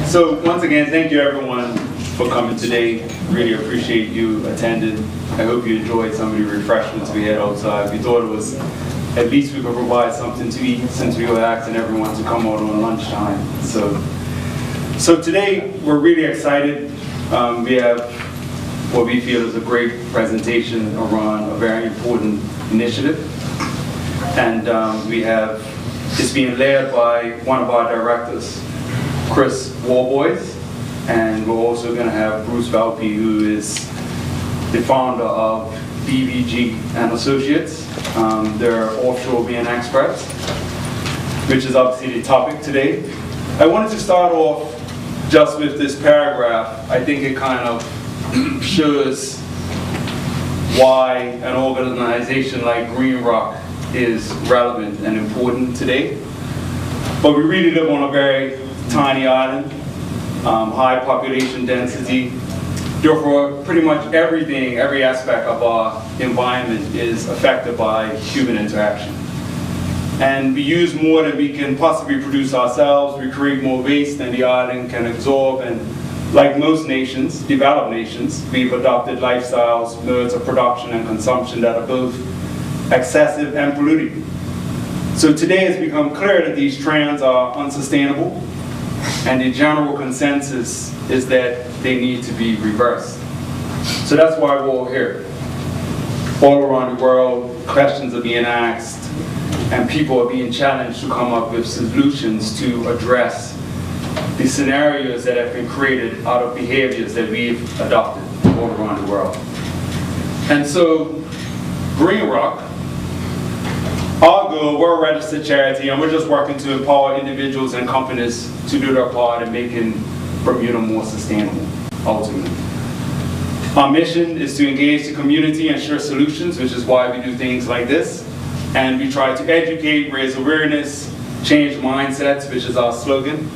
So once again, thank you everyone for coming today. Really appreciate you attending. I hope you enjoyed some of the refreshments we had outside. We thought it was, at least we could provide something to eat since we were asking everyone to come out on lunchtime. So today we're really excited. We have what we feel is a great presentation around a very important initiative. And it's being led by one of our directors, Chris Worboys, and we're also going to have Bruce Valpy, who is the founder of BVG Associates. They're Offshore Wind Experts, which is obviously the topic today. I wanted to start off just with this paragraph. I think it kind of shows why an organization like Greenrock is relevant and important today. But we really live on a very tiny island, high population density. Therefore, pretty much everything, every aspect of our environment is affected by human interaction. And we use more than we can possibly produce ourselves. We create more waste than the island can absorb. And like most nations, developed nations, we've adopted lifestyles, modes of production and consumption that are both excessive and polluting. So today it's become clear that these trends are unsustainable, and the general consensus is that they need to be reversed. So that's why we're all here. All around the world, questions are being asked, and people are being challenged to come up with solutions to address the scenarios that have been created out of behaviors that we've adopted all around the world. And so, Greenrock, our goal, we're a registered charity, and we're just working to empower individuals and companies to do their part in making Bermuda more sustainable, ultimately. Our mission is to engage the community and share solutions, which is why we do things like this. And we try to educate, raise awareness, change mindsets, which is our slogan,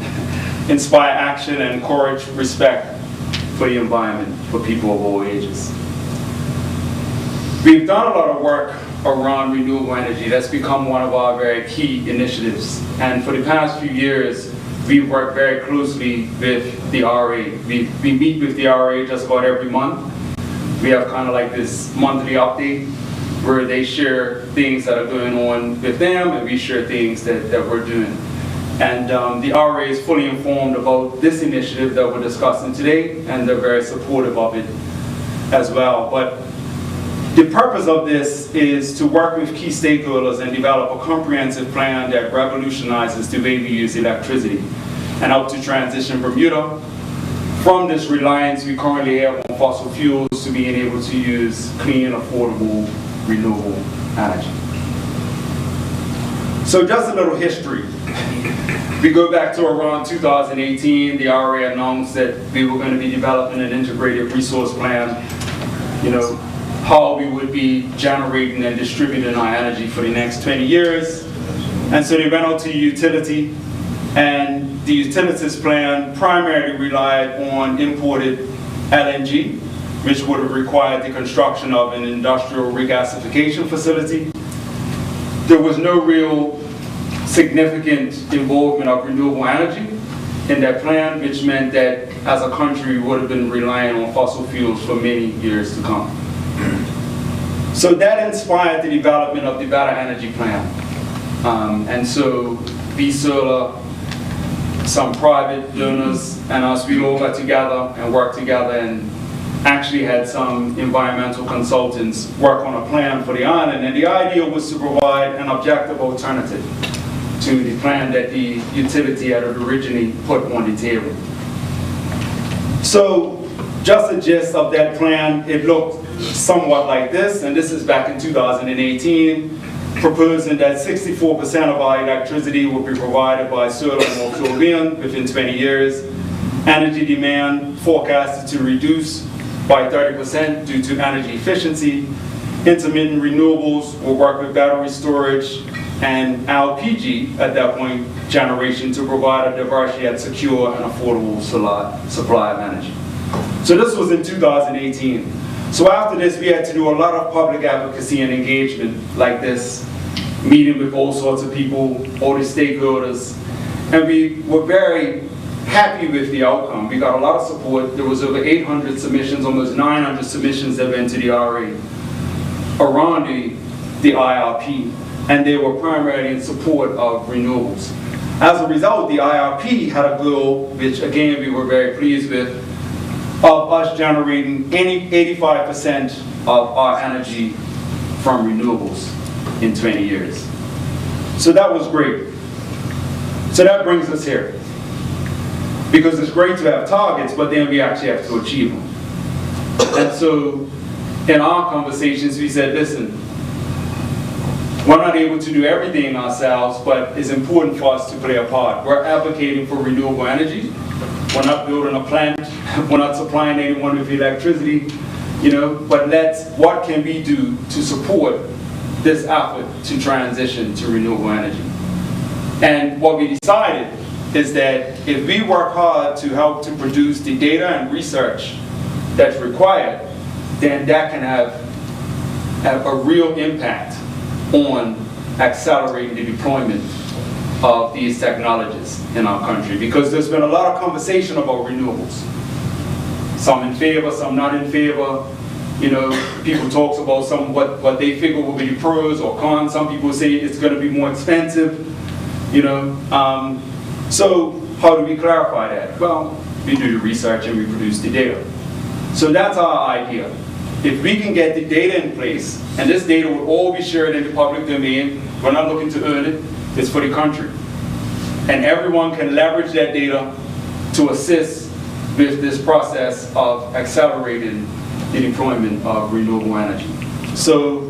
inspire action, and encourage respect for the environment for people of all ages. We've done a lot of work around renewable energy. That's become one of our very key initiatives. And for the past few years, we've worked very closely with the RA. We meet with the RA just about every month. We have kind of like this monthly update where they share things that are going on with them, and we share things that we're doing. And the RA is fully informed about this initiative that we're discussing today, and they're very supportive of it as well. But the purpose of this is to work with key stakeholders and develop a comprehensive plan that revolutionizes the way we use electricity and help to transition Bermuda from this reliance we currently have on fossil fuels to being able to use clean, affordable, renewable energy. So just a little history. We go back to around 2018, the RA announced that we were going to be developing an integrated resource plan, how we would be generating and distributing our energy for the next 20 years. And so they went out to the utility, and the utilities plan primarily relied on imported LNG, which would have required the construction of an industrial regasification facility. There was no real significant involvement of renewable energy in that plan, which meant that as a country we would have been relying on fossil fuels for many years to come. So that inspired the development of the Better Energy Plan. And so BSolar, some private donors, and us, we all got together and worked together and actually had some environmental consultants work on a plan for the island. And the idea was to provide an objective alternative to the plan that the utility had originally put on the table. So just a gist of that plan, it looked somewhat like this, and this is back in 2018, proposing that 64% of our electricity will be provided by solar and offshore wind within 20 years. Energy demand forecasted to reduce by 30% due to energy efficiency. Intermittent renewables will work with battery storage and LPG, at that point, generation to provide a diverse yet secure and affordable supply of energy. So this was in 2018. So after this, we had to do a lot of public advocacy and engagement like this, meeting with all sorts of people, all the stakeholders, and we were very happy with the outcome. We got a lot of support. There was over 800 submissions, almost 900 submissions that went to the RA around the IRP, and they were primarily in support of renewables. As a result, the IRP had a goal, which again we were very pleased with, of us generating 85% of our energy from renewables in 20 years. So that was great. So that brings us here. Because it's great to have targets, but then we actually have to achieve them. And so in our conversations, we said, listen, we're not able to do everything ourselves, but it's important for us to play a part. We're advocating for renewable energy. We're not building a plant. We're not supplying anyone with electricity, but what can we do to support this effort to transition to renewable energy? And what we decided is that if we work hard to help to produce the data and research that's required, then that can have a real impact on accelerating the deployment of these technologies in our country. Because there's been a lot of conversation about renewables. Some in favor, some not in favor. People talk about what they figure will be the pros or cons. Some people say it's going to be more expensive. So how do we clarify that? Well, we do the research and we produce the data. So that's our idea. If we can get the data in place, and this data will all be shared in the public domain, we're not looking to earn it, it's for the country. And everyone can leverage that data to assist with this process of accelerating the deployment of renewable energy. So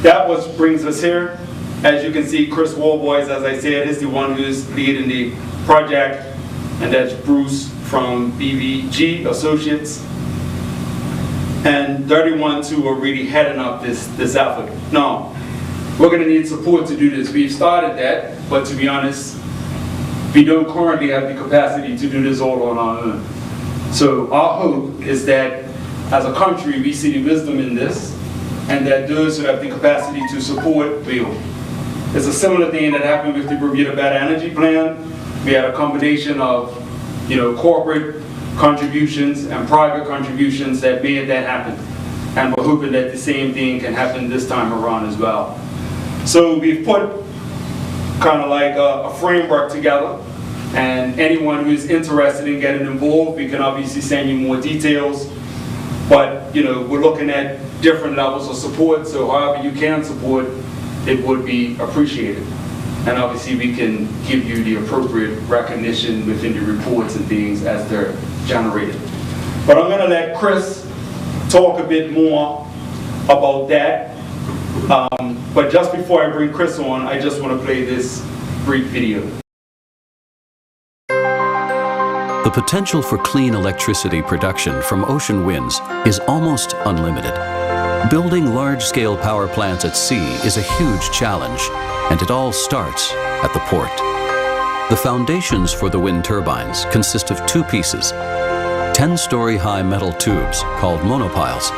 that brings us here. As you can see, Chris Worboys, as I said, is the one who's leading the project, and that's Bruce from BVG Associates. And 31 who are really heading up this effort. Now, we're going to need support to do this. We've started that, but to be honest, we don't currently have the capacity to do this all on our own. So our hope is that as a country, we see the wisdom in this, and that those who have the capacity to support will. It's a similar thing that happened with the Bermuda Better Energy Plan. We had a combination of, corporate contributions and private contributions that made that happen. And we're hoping that the same thing can happen this time around as well. So we've put kind of like a framework together, and anyone who is interested in getting involved, we can obviously send you more details. But we're looking at different levels of support, so however you can support, it would be appreciated. And obviously we can give you the appropriate recognition within the reports and things as they're generated. But I'm going to let Chris talk a bit more about that. But just before I bring Chris on, I just want to play this brief video. The potential for clean electricity production from ocean winds is almost unlimited. Building large-scale power plants at sea is a huge challenge, and it all starts at the port. The foundations for the wind turbines consist of two pieces: 10-story high metal tubes called monopiles,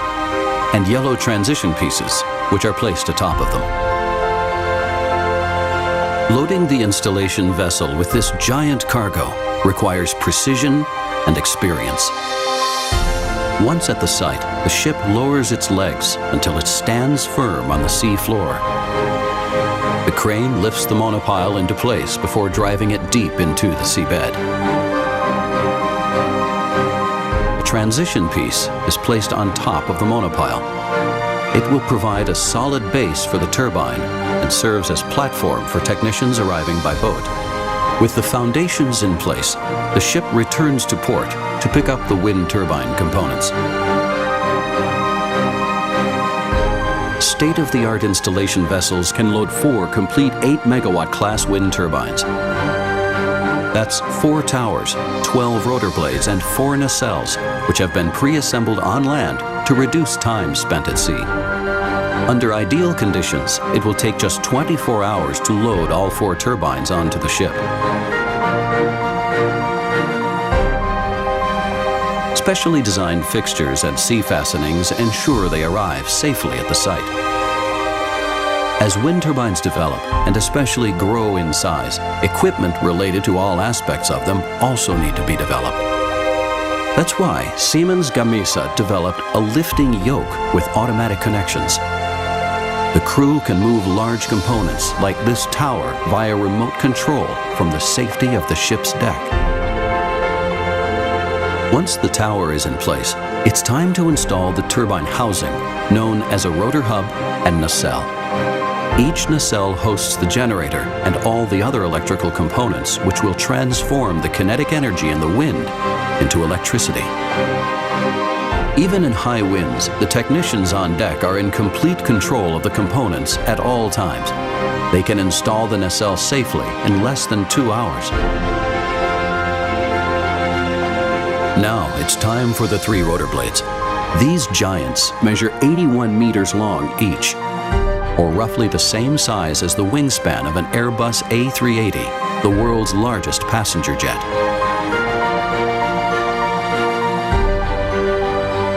and yellow transition pieces, which are placed atop of them. Loading the installation vessel with this giant cargo requires precision and experience. Once at the site, the ship lowers its legs until it stands firm on the sea floor. The crane lifts the monopile into place before driving it deep into the seabed. A transition piece is placed on top of the monopile. It will provide a solid base for the turbine and serves as platform for technicians arriving by boat. With the foundations in place, the ship returns to port to pick up the wind turbine components. State-of-the-art installation vessels can load 4 complete 8-megawatt class wind turbines. That's 4 towers, 12 rotor blades, and 4 nacelles, which have been pre-assembled on land to reduce time spent at sea. Under ideal conditions, it will take just 24 hours to load all 4 turbines onto the ship. Specially designed fixtures and sea fastenings ensure they arrive safely at the site. As wind turbines develop, and especially grow in size, equipment related to all aspects of them also need to be developed. That's why Siemens Gamesa developed a lifting yoke with automatic connections. The crew can move large components like this tower via remote control from the safety of the ship's deck. Once the tower is in place, it's time to install the turbine housing, known as a rotor hub and nacelle. Each nacelle hosts the generator and all the other electrical components which will transform the kinetic energy in the wind into electricity. Even in high winds, the technicians on deck are in complete control of the components at all times. They can install the nacelle safely in less than 2 hours. Now it's time for the 3 rotor blades. These giants measure 81 meters long each, or roughly the same size as the wingspan of an Airbus A380, the world's largest passenger jet.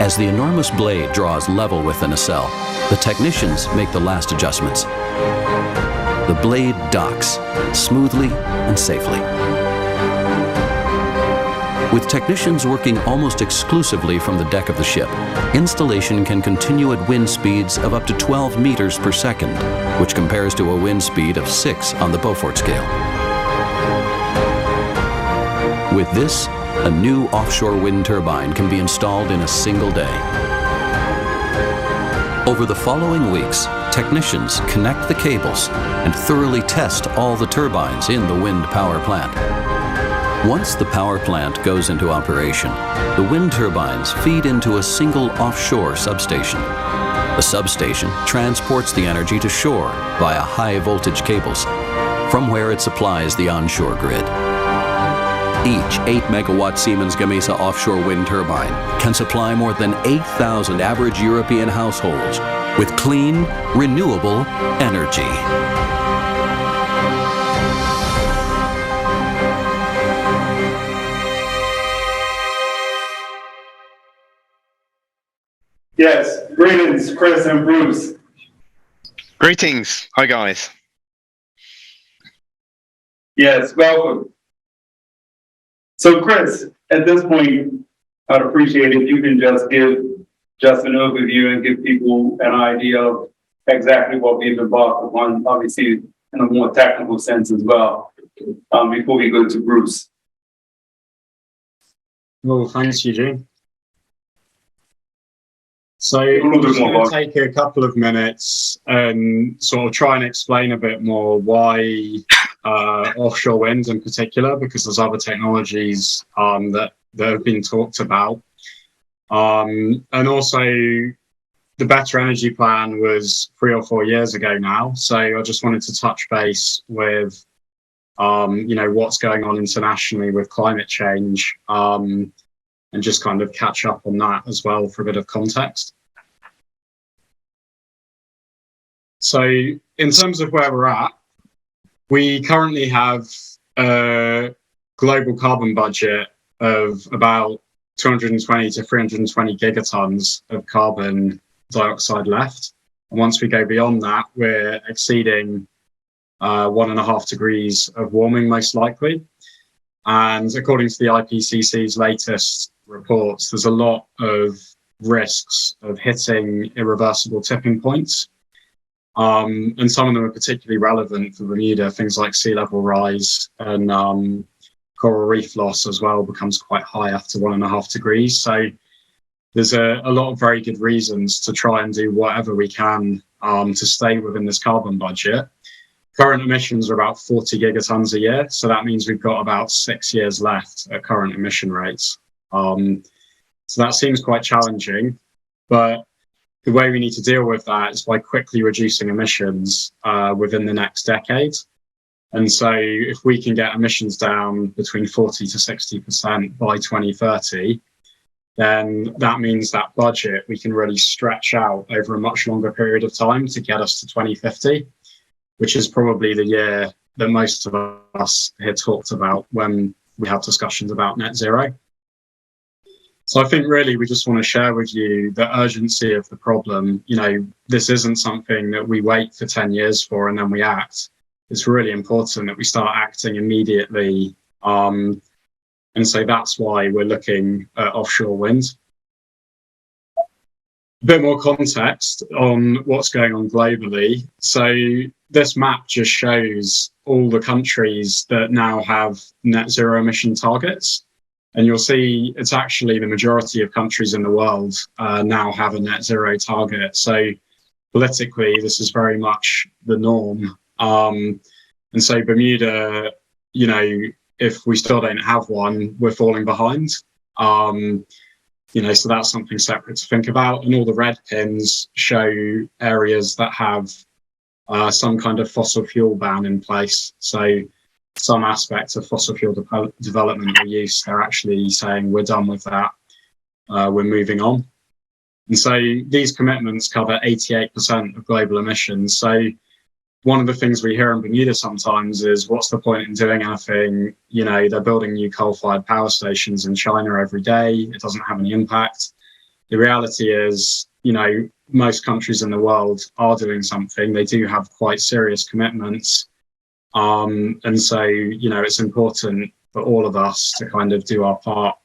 As the enormous blade draws level with the nacelle, the technicians make the last adjustments. The blade docks smoothly and safely. With technicians working almost exclusively from the deck of the ship, installation can continue at wind speeds of up to 12 meters per second, which compares to a wind speed of 6 on the Beaufort scale. With this, a new offshore wind turbine can be installed in a single day. Over the following weeks, technicians connect the cables and thoroughly test all the turbines in the wind power plant. Once the power plant goes into operation, the wind turbines feed into a single offshore substation. The substation transports the energy to shore via high voltage cables, from where it supplies the onshore grid. Each 8-megawatt Siemens Gamesa offshore wind turbine can supply more than 8,000 average European households with clean, renewable energy. Yes, greetings, Chris and Bruce. Greetings. Hi, guys. Yes, welcome. So, Chris, at this point, I'd appreciate if you can just give just an overview and give people an idea of exactly what we've embarked upon, obviously in a more technical sense as well, before we go to Bruce. Well, thanks, Eugene. So I'm just going to take a couple of minutes and sort of try and explain a bit more why offshore wind in particular, because there's other technologies that have been talked about. And also the Better Energy Plan was 3 or 4 years ago now. So I just wanted to touch base with, what's going on internationally with climate change, and just kind of catch up on that as well for a bit of context. So in terms of where we're at, we currently have a global carbon budget of about 220 to 320 gigatons of carbon dioxide left. And once we go beyond that, we're exceeding 1.5 degrees of warming, most likely. And according to the IPCC's latest reports, there's a lot of risks of hitting irreversible tipping points. And some of them are particularly relevant for Bermuda. Things like sea level rise and coral reef loss as well becomes quite high after 1.5 degrees. So there's a lot of very good reasons to try and do whatever we can to stay within this carbon budget. Current emissions are about 40 gigatons a year. So that means we've got about 6 years left at current emission rates. So that seems quite challenging, but the way we need to deal with that is by quickly reducing emissions within the next decade. And so if we can get emissions down between 40 to 60% by 2030, then that means that budget we can really stretch out over a much longer period of time to get us to 2050, which is probably the year that most of us here talked about when we have discussions about net zero. So I think really we just want to share with you the urgency of the problem. You know, this isn't something that we wait for 10 years for and then we act. It's really important that we start acting immediately. And so that's why we're looking at offshore wind. A bit more context on what's going on globally. So this map just shows all the countries that now have net zero emission targets. And you'll see it's actually the majority of countries in the world now have a net zero target. So politically, this is very much the norm. And so Bermuda, you know, if we still don't have one, we're falling behind. You know, so that's something separate to think about. And all the red pins show areas that have some kind of fossil fuel ban in place. So some aspects of fossil fuel development or use, they're actually saying we're done with that, we're moving on. And so these commitments cover 88% of global emissions. So one of the things we hear in Bermuda sometimes is, what's the point in doing anything? You know, they're building new coal-fired power stations in China every day. It doesn't have any impact. The reality is, you know, most countries in the world are doing something. They do have quite serious commitments. And so, you know, it's important for all of us to kind of do our part.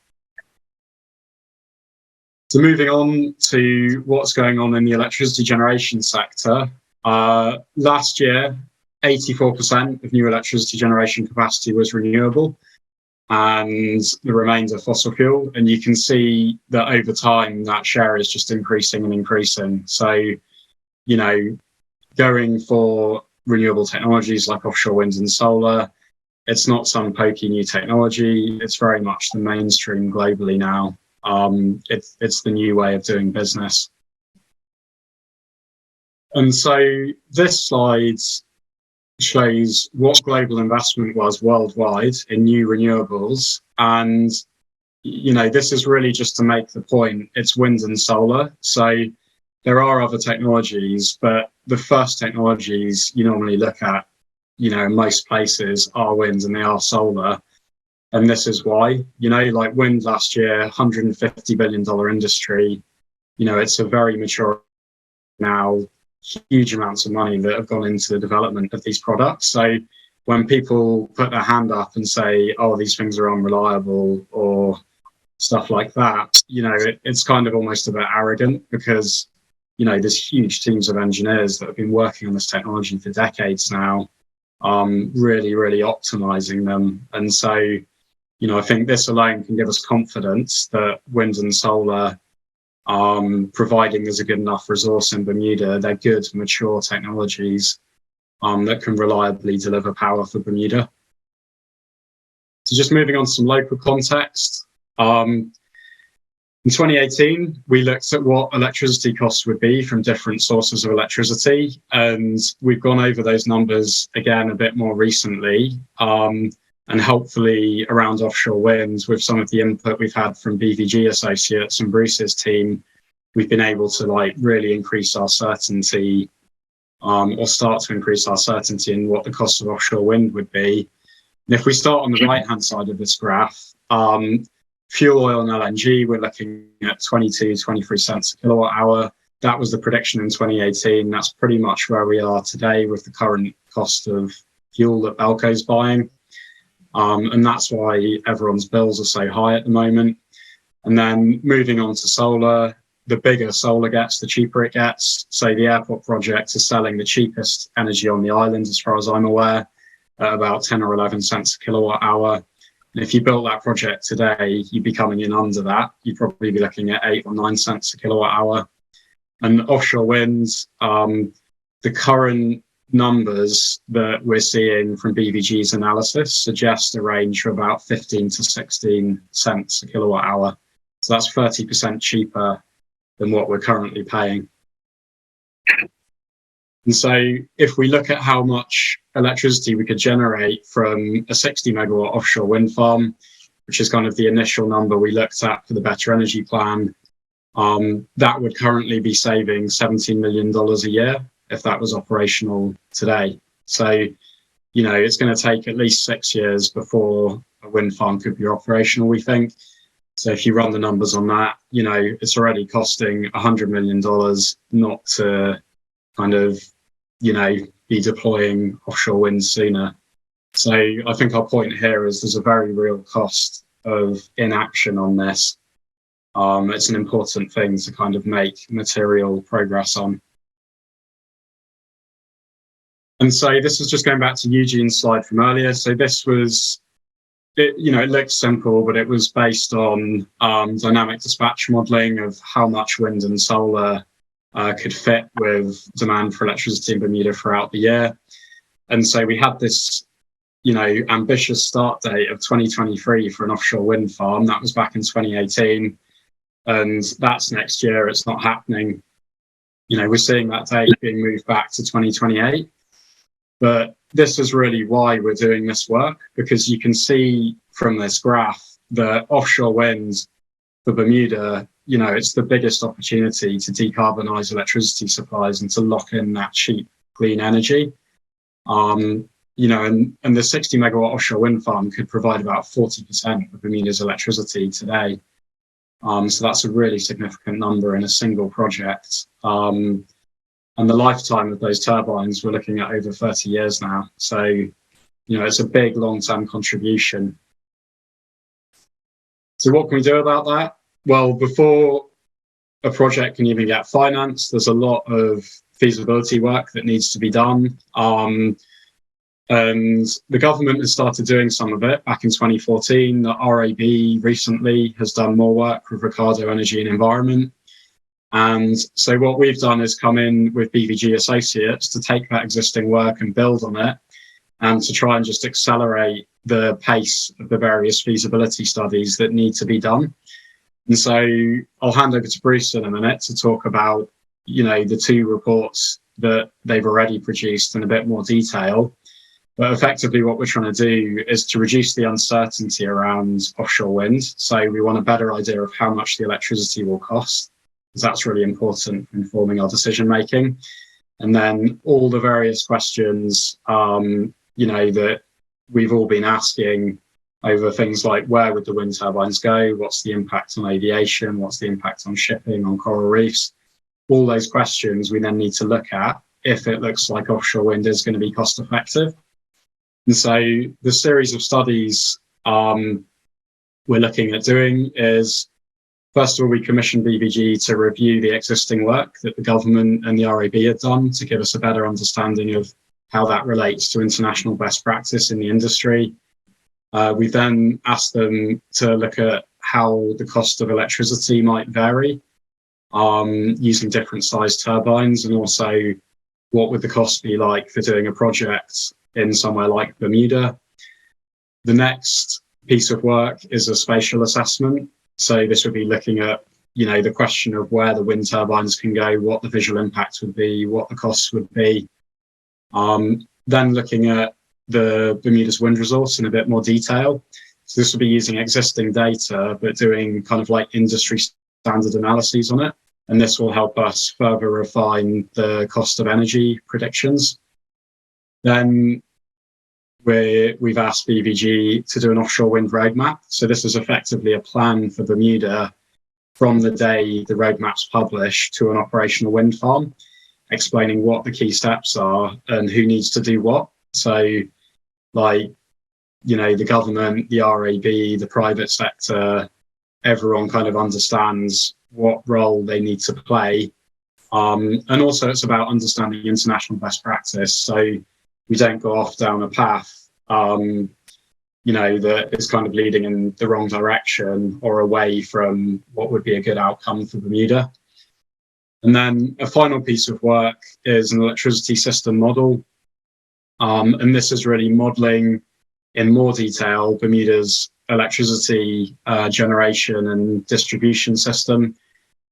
So moving on to what's going on in the electricity generation sector. Last year, 84% of new electricity generation capacity was renewable, and the remainder fossil fuel. And you can see that over time, that share is just increasing and increasing. So, you know, going for renewable technologies like offshore wind and solar, it's not some pokey new technology. It's very much the mainstream globally now. It's the new way of doing business. And so this slide shows what global investment was worldwide in new renewables. And, you know, this is really just to make the point, it's wind and solar. So there are other technologies, but the first technologies you normally look at, you know, in most places are wind and they are solar. And this is why, you know, like wind last year, $150 billion industry, you know, it's a very mature now, huge amounts of money that have gone into the development of these products. So when people put their hand up and say, oh, these things are unreliable or stuff like that, you know, it's kind of almost a bit arrogant, because, you know, there's huge teams of engineers that have been working on this technology for decades now, really, really optimizing them. And so, you know, I think this alone can give us confidence that wind and solar, providing there's a good enough resource in Bermuda, they're good, mature technologies that can reliably deliver power for Bermuda. So just moving on to some local context. In 2018, we looked at what electricity costs would be from different sources of electricity, and we've gone over those numbers again a bit more recently. And hopefully around offshore wind, with some of the input we've had from BVG Associates and Bruce's team, we've been able to like really increase our certainty, or start to increase our certainty in what the cost of offshore wind would be. And if we start on the right-hand side of this graph, fuel oil and LNG, we're looking at 23 cents a kilowatt hour. That was the prediction in 2018. That's pretty much where we are today with the current cost of fuel that Belco's buying. And that's why everyone's bills are so high at the moment. And then moving on to solar, the bigger solar gets, the cheaper it gets. So the airport project is selling the cheapest energy on the island, as far as I'm aware, at about 10 or 11 cents a kilowatt hour. And if you built that project today, you'd be coming in under that. You'd probably be looking at 8 or 9 cents a kilowatt hour. And offshore wind, the current numbers that we're seeing from BVG's analysis suggest a range of about 15 to 16 cents a kilowatt hour. So that's 30% cheaper than what we're currently paying. And so if we look at how much electricity we could generate from a 60 megawatt offshore wind farm, which is kind of the initial number we looked at for the Better Energy Plan, that would currently be saving $17 million a year if that was operational today. So, you know, it's going to take at least 6 years before a wind farm could be operational, we think. So if you run the numbers on that, it's already costing $100 million not to kind of, be deploying offshore wind sooner. So I think our point here is there's a very real cost of inaction on this. It's an important thing to kind of make material progress on. And so this is just going back to Eugene's slide from earlier. So this was, it looks simple, but it was based on dynamic dispatch modeling of how much wind and solar could fit with demand for electricity in Bermuda throughout the year. And so we had this, ambitious start date of 2023 for an offshore wind farm. That was back in 2018. And that's next year. It's not happening. We're seeing that date being moved back to 2028. But this is really why we're doing this work, because you can see from this graph that offshore wind for Bermuda, it's the biggest opportunity to decarbonize electricity supplies and to lock in that cheap, clean energy. And the 60 megawatt offshore wind farm could provide about 40% of Bermuda's electricity today. So that's a really significant number in a single project. And the lifetime of those turbines, we're looking at over 30 years now. So, it's a big long-term contribution. So what can we do about that? Well, before a project can even get financed, there's a lot of feasibility work that needs to be done. And the government has started doing some of it back in 2014. The RAB recently has done more work with Ricardo Energy and Environment. And so what we've done is come in with BVG Associates to take that existing work and build on it, and to try and just accelerate the pace of the various feasibility studies that need to be done. And so I'll hand over to Bruce in a minute to talk about, the two reports that they've already produced in a bit more detail. But effectively what we're trying to do is to reduce the uncertainty around offshore wind. So we want a better idea of how much the electricity will cost, because that's really important for informing our decision making. And then all the various questions, that we've all been asking over things like, where would the wind turbines go? What's the impact on aviation? What's the impact on shipping, on coral reefs? All those questions we then need to look at if it looks like offshore wind is going to be cost effective. And so the series of studies we're looking at doing is, first of all, we commissioned BVG to review the existing work that the government and the RAB had done to give us a better understanding of how that relates to international best practice in the industry. We then asked them to look at how the cost of electricity might vary using different sized turbines, and also what would the cost be like for doing a project in somewhere like Bermuda. The next piece of work is a spatial assessment. So this would be looking at, the question of where the wind turbines can go, what the visual impact would be, what the costs would be. Then looking at the Bermuda's wind resource in a bit more detail. So this will be using existing data, but doing kind of like industry standard analyses on it. And this will help us further refine the cost of energy predictions. Then we've asked BVG to do an offshore wind roadmap. So this is effectively a plan for Bermuda from the day the roadmap's published to an operational wind farm, explaining what the key steps are and who needs to do what. So the government, the RAB, the private sector, everyone kind of understands what role they need to play. And also it's about understanding international best practice. So we don't go off down a path, that is kind of leading in the wrong direction or away from what would be a good outcome for Bermuda. And then a final piece of work is an electricity system model. And this is really modeling in more detail Bermuda's electricity generation and distribution system,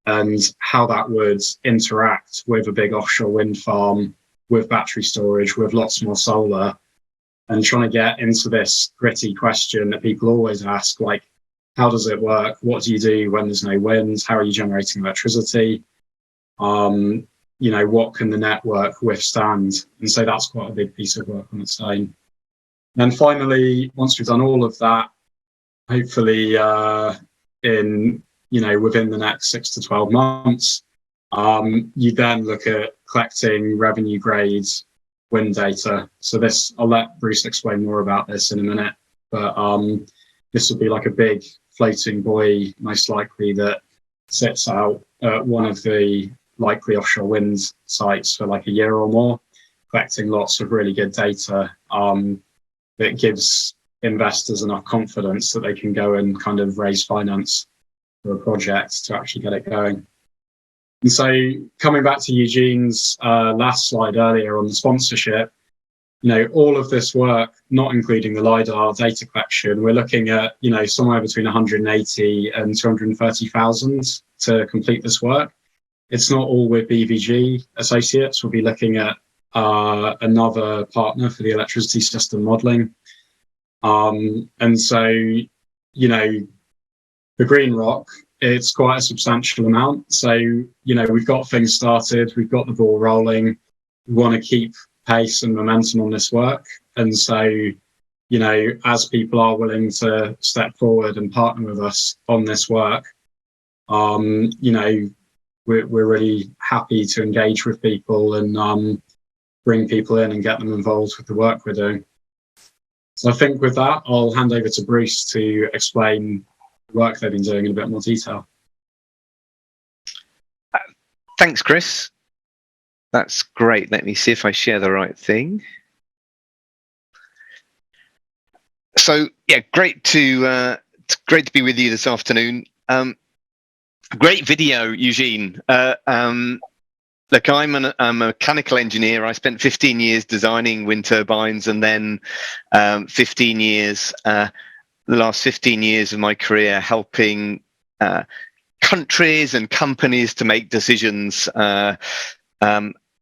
and how that would interact with a big offshore wind farm, with battery storage, with lots more solar, and trying to get into this gritty question that people always ask, like, how does it work? What do you do when there's no wind? How are you generating electricity? What can the network withstand? And so that's quite a big piece of work on its own. Then finally, once we've done all of that, hopefully in, within the next 6 to 12 months. You then look at collecting revenue grades wind data. So this, I'll let Bruce explain more about this in a minute, but this would be like a big floating buoy, most likely, that sits out at one of the likely offshore wind sites for like a year or more, collecting lots of really good data that gives investors enough confidence that they can go and kind of raise finance for a project to actually get it going. And so coming back to Eugene's last slide earlier on the sponsorship, all of this work, not including the LiDAR data collection, we're looking at, somewhere between 180 and 230,000 to complete this work. It's not all with BVG Associates. We'll be looking at another partner for the electricity system modeling. And so, the Greenrock, it's quite a substantial amount. So, we've got things started, we've got the ball rolling. We want to keep pace and momentum on this work. And so, as people are willing to step forward and partner with us on this work, we're really happy to engage with people and bring people in and get them involved with the work we're doing. So I think with that, I'll hand over to Bruce to explain the work they've been doing in a bit more detail. Thanks, Chris. That's great. Let me see if I share the right thing. So yeah, great to be with you this afternoon. Great video, Eugene. Look, I'm a mechanical engineer. I spent 15 years designing wind turbines, and then 15 years, the last 15 years of my career helping countries and companies to make decisions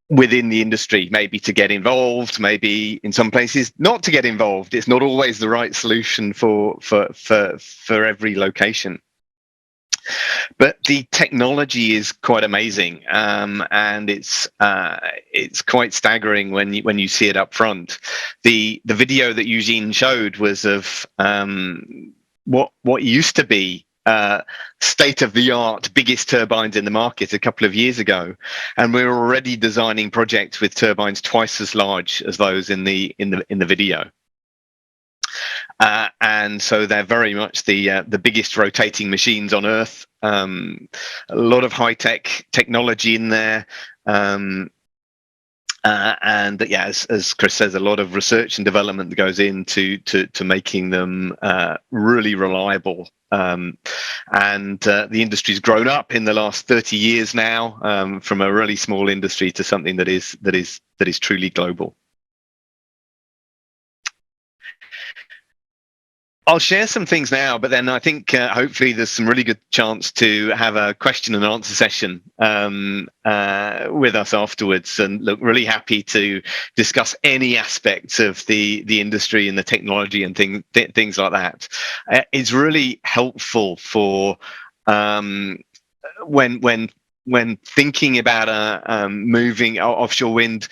within the industry, maybe to get involved, maybe in some places not to get involved. It's not always the right solution for every location. But the technology is quite amazing, and it's quite staggering when you see it up front. The video that Eugene showed was of what used to be state-of-the-art biggest turbines in the market a couple of years ago, and we're already designing projects with turbines twice as large as those in the video. And so they're very much the biggest rotating machines on Earth. A lot of high-tech technology in there, and yeah, as Chris says, a lot of research and development that goes into making them really reliable. And the industry's grown up in the last 30 years now, from a really small industry to something that is truly global. I'll share some things now, but then I think hopefully there's some really good chance to have a question and answer session with us afterwards. And look, really happy to discuss any aspects of the industry and the technology and things like that. It's really helpful for when thinking about moving offshore wind,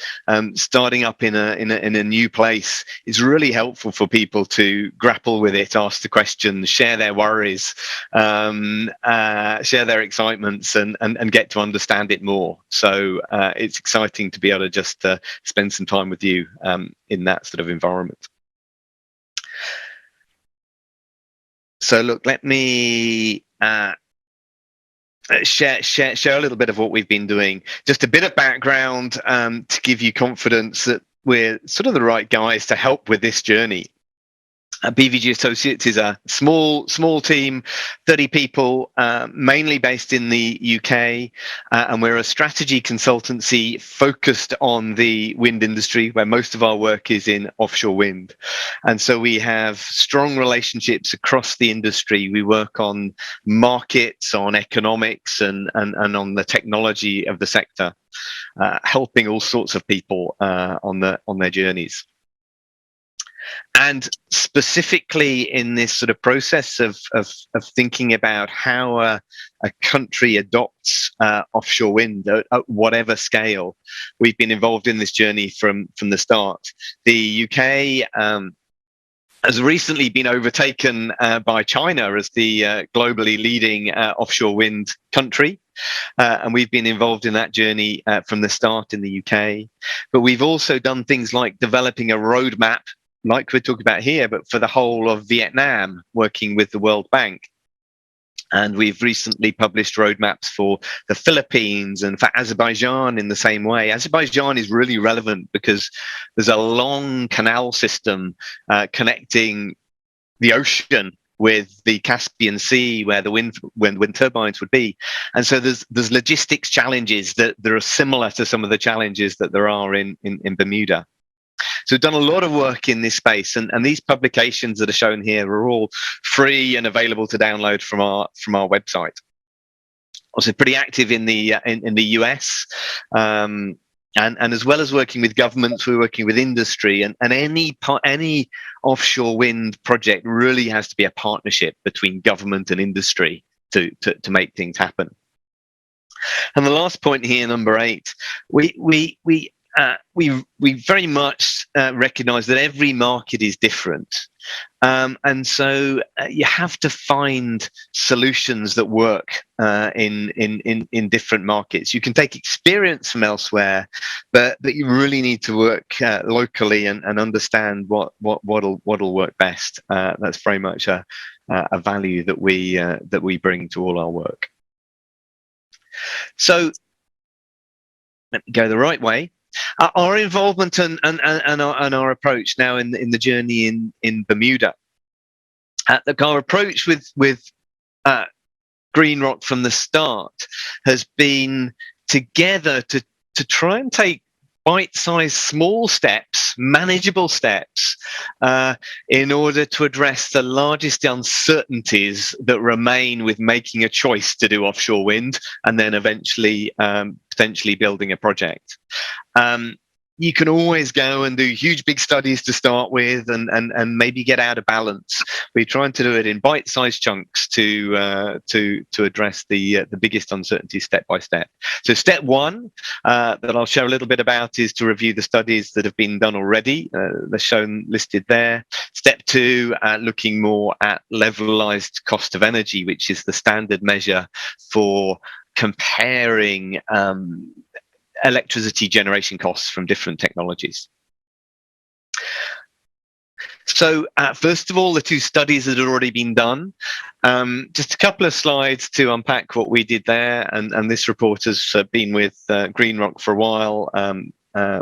starting up in a new place. Is really helpful for people to grapple with it, ask the questions, share their worries, share their excitements, and get to understand it more. So it's exciting to be able to just spend some time with you in that sort of environment. So look, let me share a little bit of what we've been doing. Just a bit of background to give you confidence that we're sort of the right guys to help with this journey. BVG Associates is a small team, 30 people, mainly based in the UK, and we're a strategy consultancy focused on the wind industry, where most of our work is in offshore wind. And so we have strong relationships across the industry. We work on markets, on economics, and on the technology of the sector, helping all sorts of people on their journeys. And specifically in this sort of process of thinking about how a country adopts offshore wind at whatever scale, we've been involved in this journey from the start. The UK has recently been overtaken by China as the globally leading offshore wind country. And we've been involved in that journey from the start in the UK. But we've also done things like developing a roadmap, like we're talking about here, but for the whole of Vietnam, working with the World Bank. And we've recently published roadmaps for the Philippines and for Azerbaijan in the same way. Azerbaijan is really relevant because there's a long canal system connecting the ocean with the Caspian Sea, where the wind turbines would be. And so there's logistics challenges that are similar to some of the challenges that there are in Bermuda. So we've done a lot of work in this space, and these publications that are shown here are all free and available to download from our website. Also pretty active in the US, and as well as working with governments, we're working with industry, and any offshore wind project really has to be a partnership between government and industry to make things happen. And the last point here, number 8, we very much recognize that every market is different. And so you have to find solutions that work in different markets. You can take experience from elsewhere, but you really need to work locally and understand what'll work best. That's very much a value that we bring to all our work. So let me go the right way. Our involvement and our approach now in the journey in Bermuda. Our approach with Greenrock from the start has been together to try and take bite-sized small steps, manageable steps, in order to address the largest uncertainties that remain with making a choice to do offshore wind and then eventually potentially building a project. You can always go and do huge big studies to start with and maybe get out of balance. We're trying to do it in bite-sized chunks to address the biggest uncertainties step by step. So step 1 that I'll share a little bit about is to review the studies that have been done already. They're shown listed there. Step 2, looking more at levelized cost of energy, which is the standard measure for comparing electricity generation costs from different technologies. So first of all, the 2 studies that had already been done. Just a couple of slides to unpack what we did there, and this report has been with Greenrock for a while.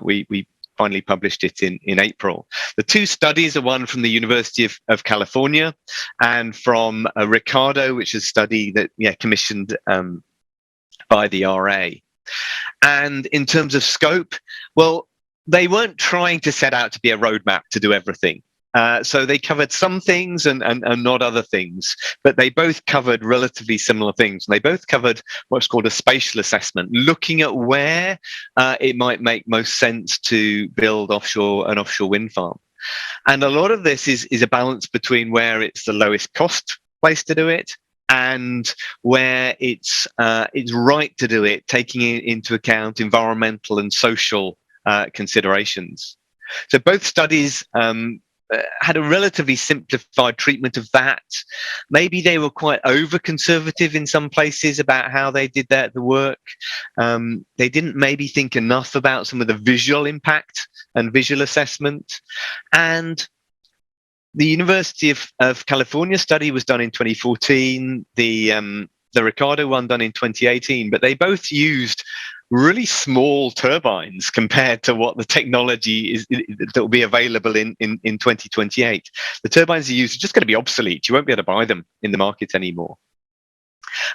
We finally published it in April. The 2 studies are one from the University of California and from Ricardo, which is a study that commissioned by the RA. And in terms of scope, well, they weren't trying to set out to be a roadmap to do everything. So they covered some things and not other things, but they both covered relatively similar things. They both covered what's called a spatial assessment, looking at where it might make most sense to build an offshore wind farm. And a lot of this is a balance between where it's the lowest cost place to do it and where it's right to do it, taking into account environmental and social considerations. So both studies had a relatively simplified treatment of that. Maybe they were quite over-conservative in some places about how they did the work. They didn't maybe think enough about some of the visual impact and visual assessment. And the University of California study was done in 2014, the Ricardo one done in 2018, but they both used really small turbines compared to what the technology is that will be available in 2028. The turbines they use are just going to be obsolete. You won't be able to buy them in the market anymore.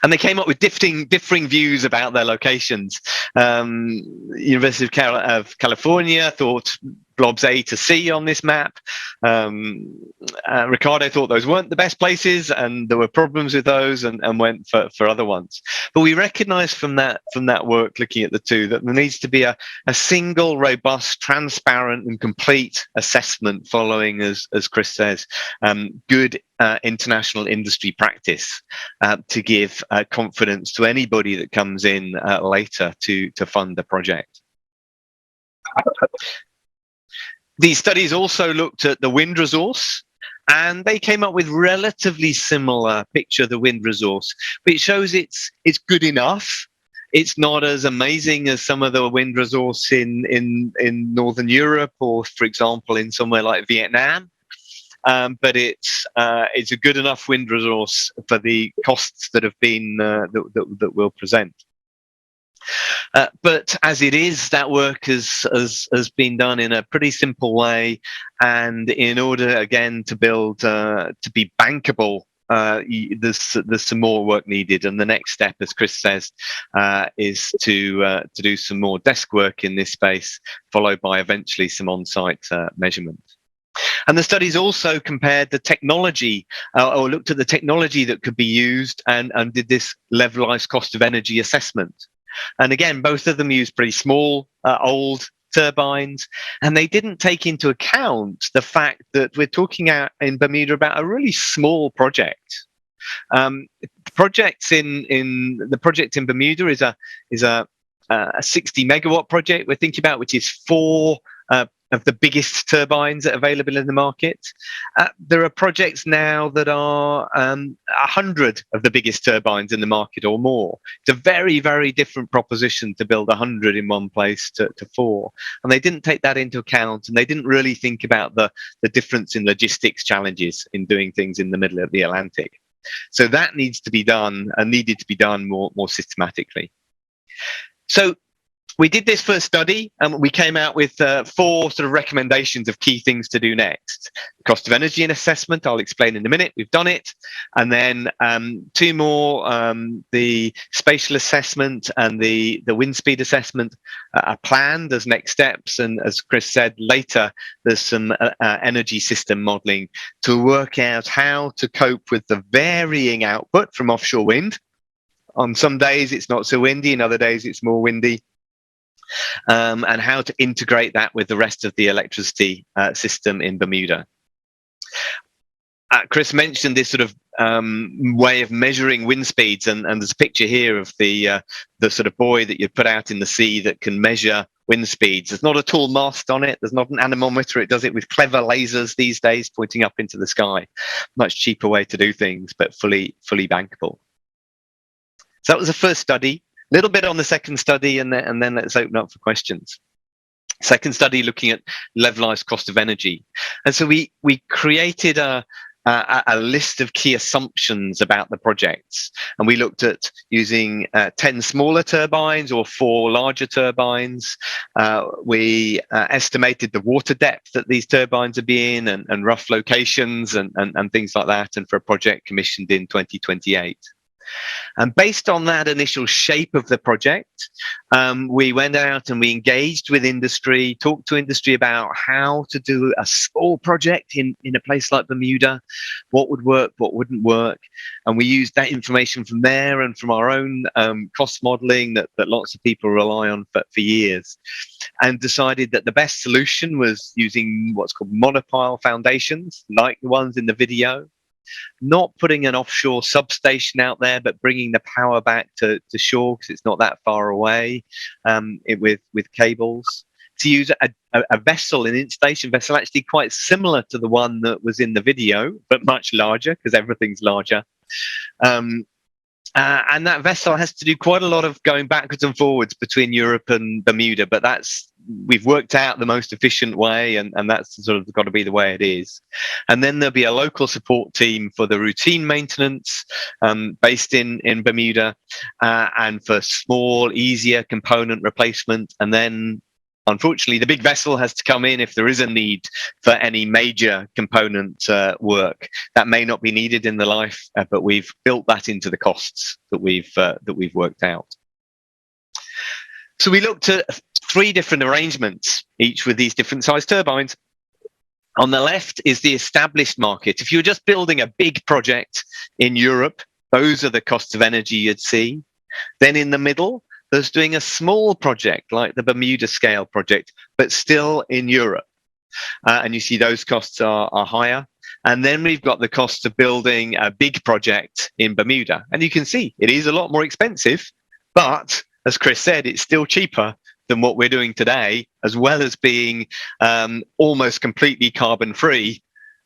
And they came up with differing views about their locations. University of California thought blobs A to C on this map. Ricardo thought those weren't the best places, and there were problems with those, and went for other ones. But we recognized from that work, looking at the 2, that there needs to be a single, robust, transparent, and complete assessment following, as Chris says, good international industry practice to give confidence to anybody that comes in later to fund the project. These studies also looked at the wind resource And they came up with relatively similar picture of the wind resource, but it shows it's good enough. It's not as amazing as some of the wind resource in Northern Europe, or, for example, in somewhere like Vietnam. But it's a good enough wind resource for the costs that have been that we'll present. But as it is, that work has been done in a pretty simple way, and in order again to build to be bankable, there's some more work needed. And the next step, as Chris says, is to do some more desk work in this space, followed by eventually some on-site measurement. And the studies also compared the technology, or looked at the technology that could be used, and did this levelized cost of energy assessment. And again, both of them used pretty small, old turbines, and they didn't take into account the fact that we're talking out in Bermuda about a really small project. Project in Bermuda is a 60 megawatt project we're thinking about, which is 4 of the biggest turbines that are available in the market. There are projects now that are 100 of the biggest turbines in the market or more. It's a very, very different proposition to build 100 in one place to 4. And they didn't take that into account, and they didn't really think about the difference in logistics challenges in doing things in the middle of the Atlantic. So that needs to be done, and needed to be done more systematically. So we did this first study, and we came out with 4 sort of recommendations of key things to do next. Cost of energy and assessment, I'll explain in a minute. We've done it. And then 2 more, the spatial assessment and the wind speed assessment are planned as next steps. And as Chris said, later, there's some energy system modeling to work out how to cope with the varying output from offshore wind. On some days, it's not so windy. In other days, it's more windy. And how to integrate that with the rest of the electricity system in Bermuda. Chris mentioned this sort of way of measuring wind speeds, and there's a picture here of the sort of buoy that you put out in the sea that can measure wind speeds. There's not a tall mast on it. There's not an anemometer. It does it with clever lasers these days, pointing up into the sky. Much cheaper way to do things, but fully bankable. So that was the first study. Little bit on the second study, and then let's open up for questions. Second study looking at levelized cost of energy. And so we created a list of key assumptions about the projects. And we looked at using 10 smaller turbines or 4 larger turbines. We estimated the water depth that these turbines would be in, and rough locations and things like that, and for a project commissioned in 2028. And based on that initial shape of the project, we went out and we engaged with industry, talked to industry about how to do a small project in a place like Bermuda, what would work, what wouldn't work. And we used that information from there and from our own cost modeling that lots of people rely on for years, and decided that the best solution was using what's called monopile foundations, like the ones in the video. Not putting an offshore substation out there, but bringing the power back to shore because it's not that far away, with cables. To use a vessel, an installation vessel, actually quite similar to the one that was in the video, but much larger because everything's larger. And that vessel has to do quite a lot of going backwards and forwards between Europe and Bermuda, but we've worked out the most efficient way, and that's sort of got to be the way it is. And then there'll be a local support team for the routine maintenance based in Bermuda, and for small, easier component replacement. And then, unfortunately, the big vessel has to come in if there is a need for any major component work. That may not be needed in the life, but we've built that into the costs that we've worked out. So we looked at 3 different arrangements, each with these different size turbines. On the left is the established market. If you're just building a big project in Europe, those are the costs of energy you'd see. Then in the middle, there's doing a small project like the Bermuda scale project, but still in Europe. And you see those costs are higher. And then we've got the cost of building a big project in Bermuda. And you can see it is a lot more expensive, but as Chris said, it's still cheaper than what we're doing today, as well as being almost completely carbon free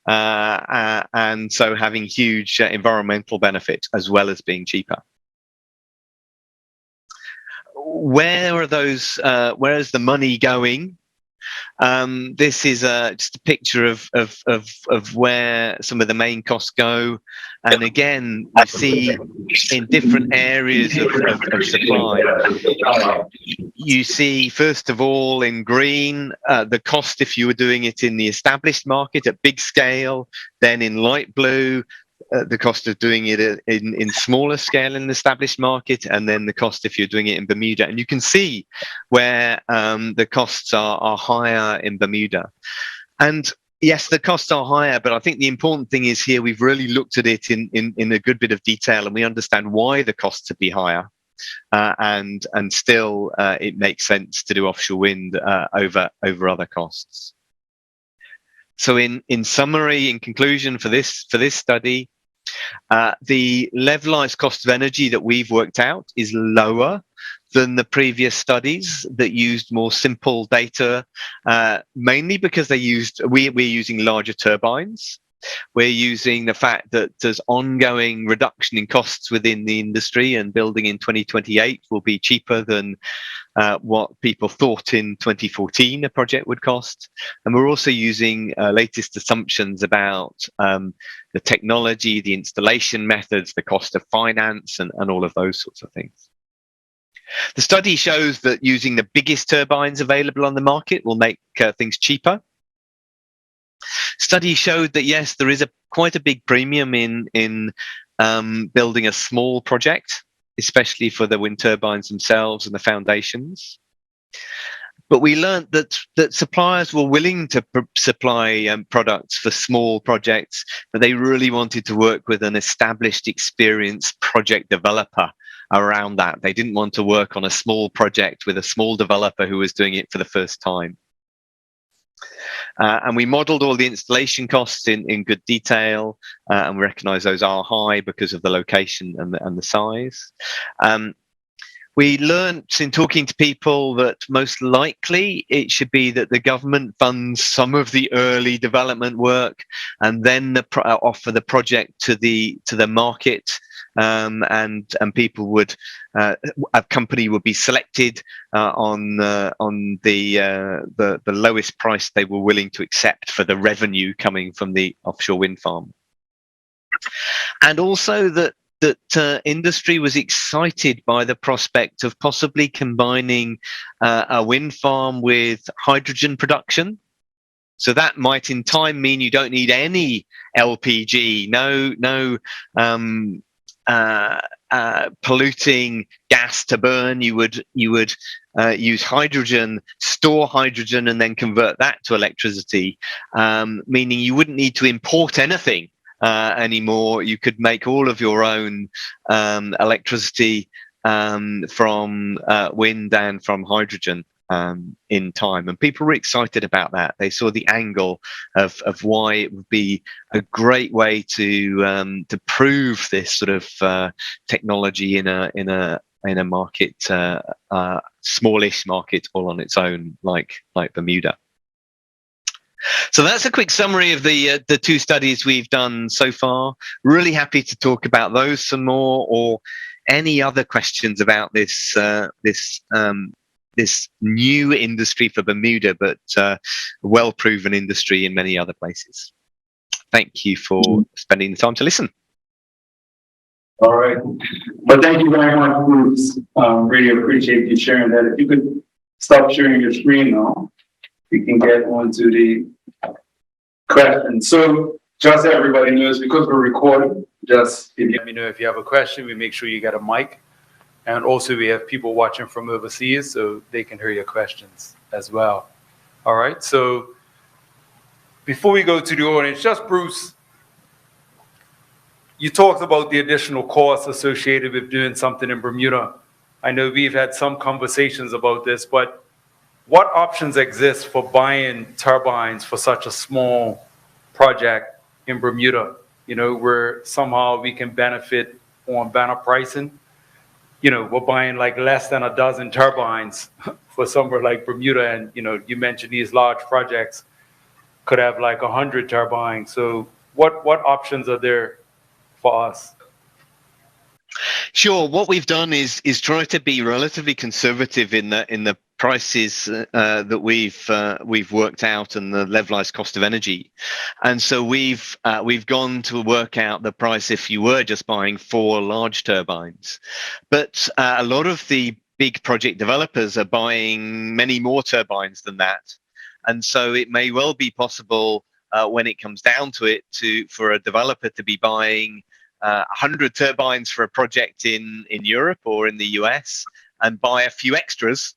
and so having huge environmental benefits as well as being cheaper. Where is the money going? This is just a picture of where some of the main costs go. And again, you see in different areas of supply, you see, first of all, in green, the cost if you were doing it in the established market at big scale, then in light blue, the cost of doing it in smaller scale in the established market, and then the cost if you're doing it in Bermuda. And you can see where the costs are higher in Bermuda. And yes, the costs are higher, but I think the important thing is here we've really looked at it in a good bit of detail, and we understand why the costs would be higher. And still, it makes sense to do offshore wind over other costs. So in summary, in conclusion for this study, the levelized cost of energy that we've worked out is lower than the previous studies that used more simple data, mainly because we're using larger turbines. We're using the fact that there's ongoing reduction in costs within the industry, and building in 2028 will be cheaper than what people thought in 2014 a project would cost. And we're also using latest assumptions about the technology, the installation methods, the cost of finance, and all of those sorts of things. The study shows that using the biggest turbines available on the market will make things cheaper. Study showed that yes, there is quite a big premium in building a small project, especially for the wind turbines themselves and the foundations. But we learned that suppliers were willing to supply products for small projects, but they really wanted to work with an established, experienced project developer around that. They didn't want to work on a small project with a small developer who was doing it for the first time. And we modeled all the installation costs in good detail, and we recognize those are high because of the location and the size. We learned in talking to people that most likely it should be that the government funds some of the early development work, and then offer the project to the market, and people would a company would be selected on the lowest price they were willing to accept for the revenue coming from the offshore wind farm, and also that industry was excited by the prospect of possibly combining a wind farm with hydrogen production. So that might in time mean you don't need any LPG, no polluting gas to burn. You would use hydrogen, store hydrogen, and then convert that to electricity, meaning you wouldn't need to import anything anymore. You could make all of your own electricity from wind and from hydrogen in time. And people were excited about that. They saw the angle of why it would be a great way to prove this sort of technology in a market, smallish market all on its own, like Bermuda. So that's a quick summary of the two studies we've done so far. Really happy to talk about those some more, or any other questions about this this new industry for Bermuda, but well proven industry in many other places. Thank you for spending the time to listen. All right. Well, thank you very much, Bruce. Really appreciate you sharing that. If you could stop sharing your screen now, we can get on to the questions. So just so everybody knows, because we're recording, just if you let me know if you have a question, we make sure you get a mic. And also we have people watching from overseas, so they can hear your questions as well. All right, so before we go to the audience, just Bruce, you talked about the additional costs associated with doing something in Bermuda. I know we've had some conversations about this, but what options exist for buying turbines for such a small project in Bermuda, where somehow we can benefit on banner pricing? We're buying like less than a dozen turbines for somewhere like Bermuda. And, you mentioned these large projects. could have like 100 turbines. So what options are there for us? Sure. What we've done is try to be relatively conservative in the prices that we've worked out and the levelized cost of energy, and so we've gone to work out the price if you were just buying 4 large turbines, but a lot of the big project developers are buying many more turbines than that, and so it may well be possible when it comes down to it for a developer to be buying 100 turbines for a project in Europe or in the US and buy a few extras,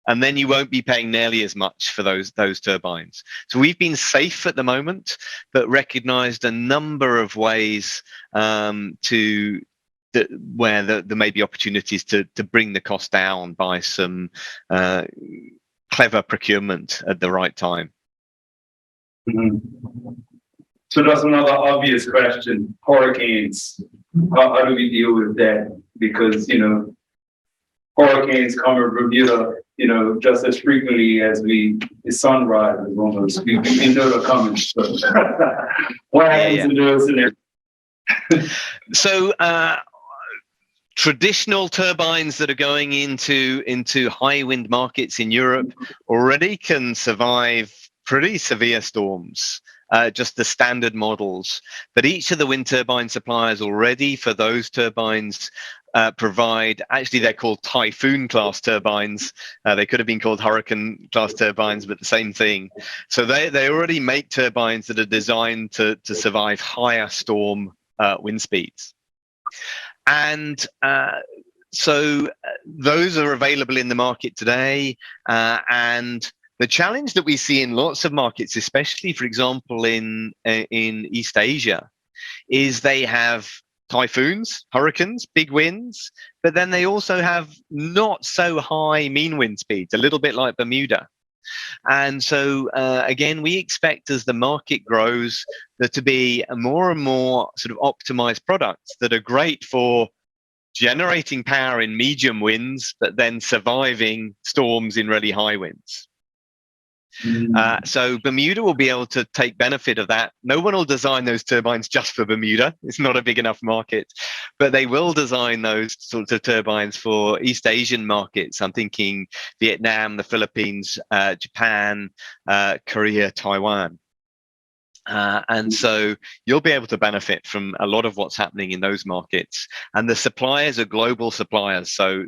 and then you won't be paying nearly as much for those turbines. So we've been safe at the moment, but recognized a number of ways where there may be opportunities to bring the cost down by some clever procurement at the right time. Mm-hmm. So that's another obvious question. Hurricanes, how do we deal with that? Because, hurricanes come in Bermuda, just as frequently as the sun rises almost. We know they're coming. So. What happens in those scenarios? So traditional turbines that are going into high wind markets in Europe already can survive pretty severe storms. Just the standard models, but each of the wind turbine suppliers already for those turbines provide, actually they're called typhoon class turbines. They could have been called hurricane class turbines, but the same thing. So they already make turbines that are designed to survive higher storm wind speeds. And so those are available in the market today, and the challenge that we see in lots of markets, especially, for example, in East Asia, is they have typhoons, hurricanes, big winds, but then they also have not so high mean wind speeds, a little bit like Bermuda. And so, again, we expect as the market grows, there to be more and more sort of optimized products that are great for generating power in medium winds, but then surviving storms in really high winds. So Bermuda will be able to take benefit of that. No one will design those turbines just for Bermuda. It's not a big enough market, but they will design those sorts of turbines for East Asian markets. I'm thinking Vietnam, the Philippines, Japan, Korea, Taiwan. And so you'll be able to benefit from a lot of what's happening in those markets. And the suppliers are global suppliers. So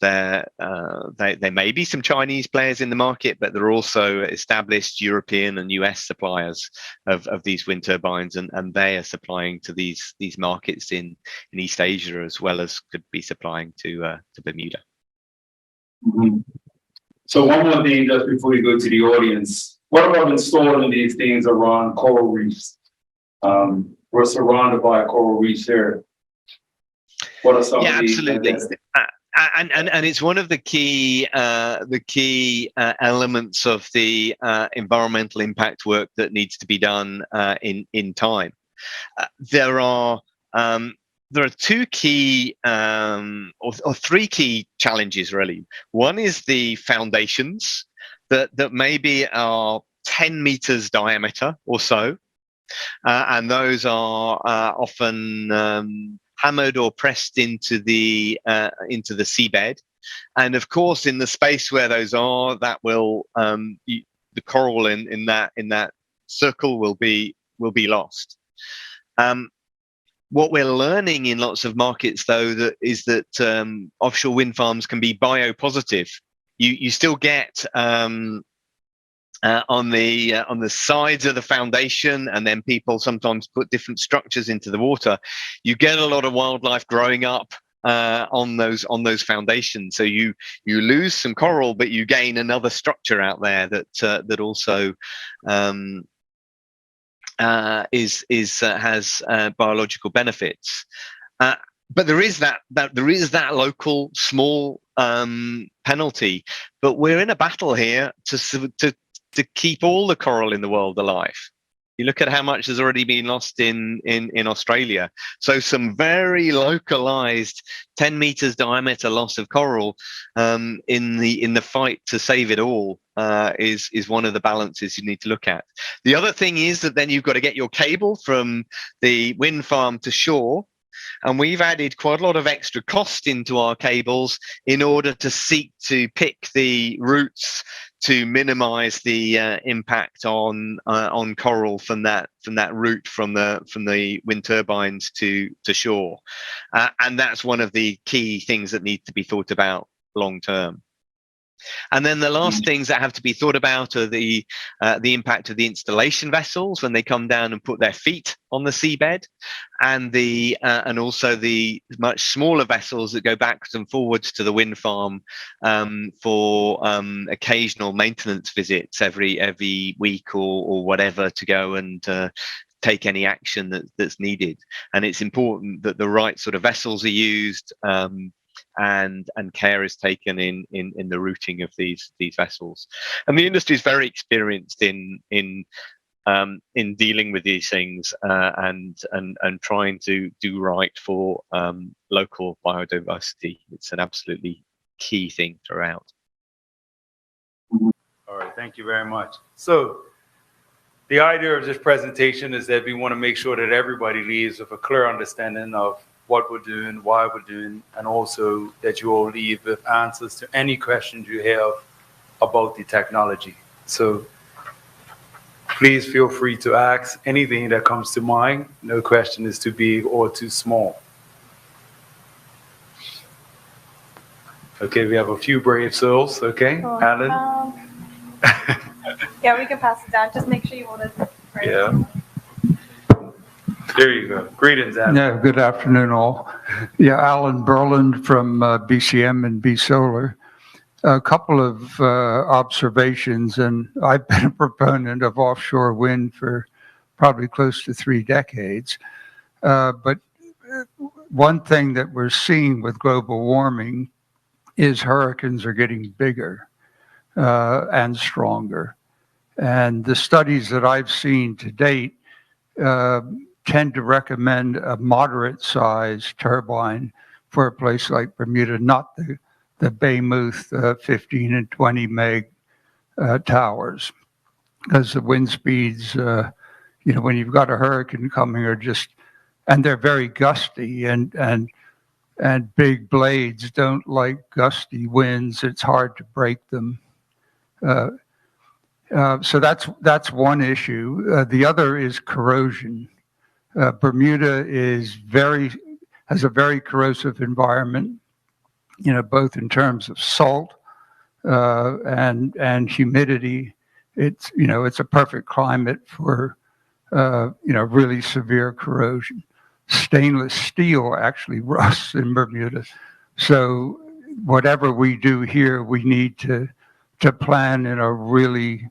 there may be some Chinese players in the market, but there are also established European and US suppliers of these wind turbines, and they are supplying to these markets in East Asia, as well as could be supplying to Bermuda. Mm-hmm. So one more thing, just before we go to the audience. What about installing these things around coral reefs? We're surrounded by coral reefs here. What are some of these? Absolutely. And it's one of the key elements of the environmental impact work that needs to be done in time. There are 2 key or 3 key challenges really. One is the foundations that maybe are 10 meters diameter or so, and those are often hammered or pressed into the seabed. And of course, in the space where those are, that will the coral in that circle will be lost. What we're learning in lots of markets, though, is that offshore wind farms can be biopositive. You still get on the sides of the foundation, and then people sometimes put different structures into the water. You get a lot of wildlife growing up on those foundations. So you lose some coral, but you gain another structure out there that also has biological benefits. But there is that local small penalty. But we're in a battle here to keep all the coral in the world alive. You look at how much has already been lost in Australia. So some very localized 10 meters diameter loss of coral in the fight to save it all is one of the balances you need to look at. The other thing is that then you've got to get your cable from the wind farm to shore. And we've added quite a lot of extra cost into our cables in order to seek to pick the routes to minimize the impact on coral from that route from the wind turbines to shore. And that's one of the key things that need to be thought about long term. And then the last things that have to be thought about are the impact of the installation vessels when they come down and put their feet on the seabed, and also the much smaller vessels that go backwards and forwards to the wind farm for occasional maintenance visits every week or whatever, to go and take any action that's needed. And it's important that the right sort of vessels are used. And care is taken in the routing of these vessels, and the industry is very experienced in dealing with these things and trying to do right for local biodiversity. It's an absolutely key thing throughout. All right, thank you very much. So the idea of this presentation is that we want to make sure that everybody leaves with a clear understanding of what we're doing, why we're doing, and also that you all leave with answers to any questions you have about the technology. So please feel free to ask anything that comes to mind. No question is too big or too small. Okay, we have a few brave souls. Okay, cool. Alan? Yeah, we can pass it down. Just make sure you hold it. Right. Yeah. There you go. Greetings, Alan. Yeah, good afternoon, all. Yeah, Alan Berland from BCM and B Solar. A couple of observations, and I've been a proponent of offshore wind for probably close to 3 decades. But one thing that we're seeing with global warming is hurricanes are getting bigger and stronger. And the studies that I've seen to date tend to recommend a moderate-sized turbine for a place like Bermuda, not the Baymouth 15 and 20 meg towers, because the wind speeds, when you've got a hurricane coming, are just, and they're very gusty, and big blades don't like gusty winds. It's hard to break them. So that's one issue. The other is corrosion. Bermuda has a very corrosive environment, both in terms of salt and humidity. It's a perfect climate for really severe corrosion. Stainless steel actually rusts in Bermuda, so whatever we do here, we need to plan in a really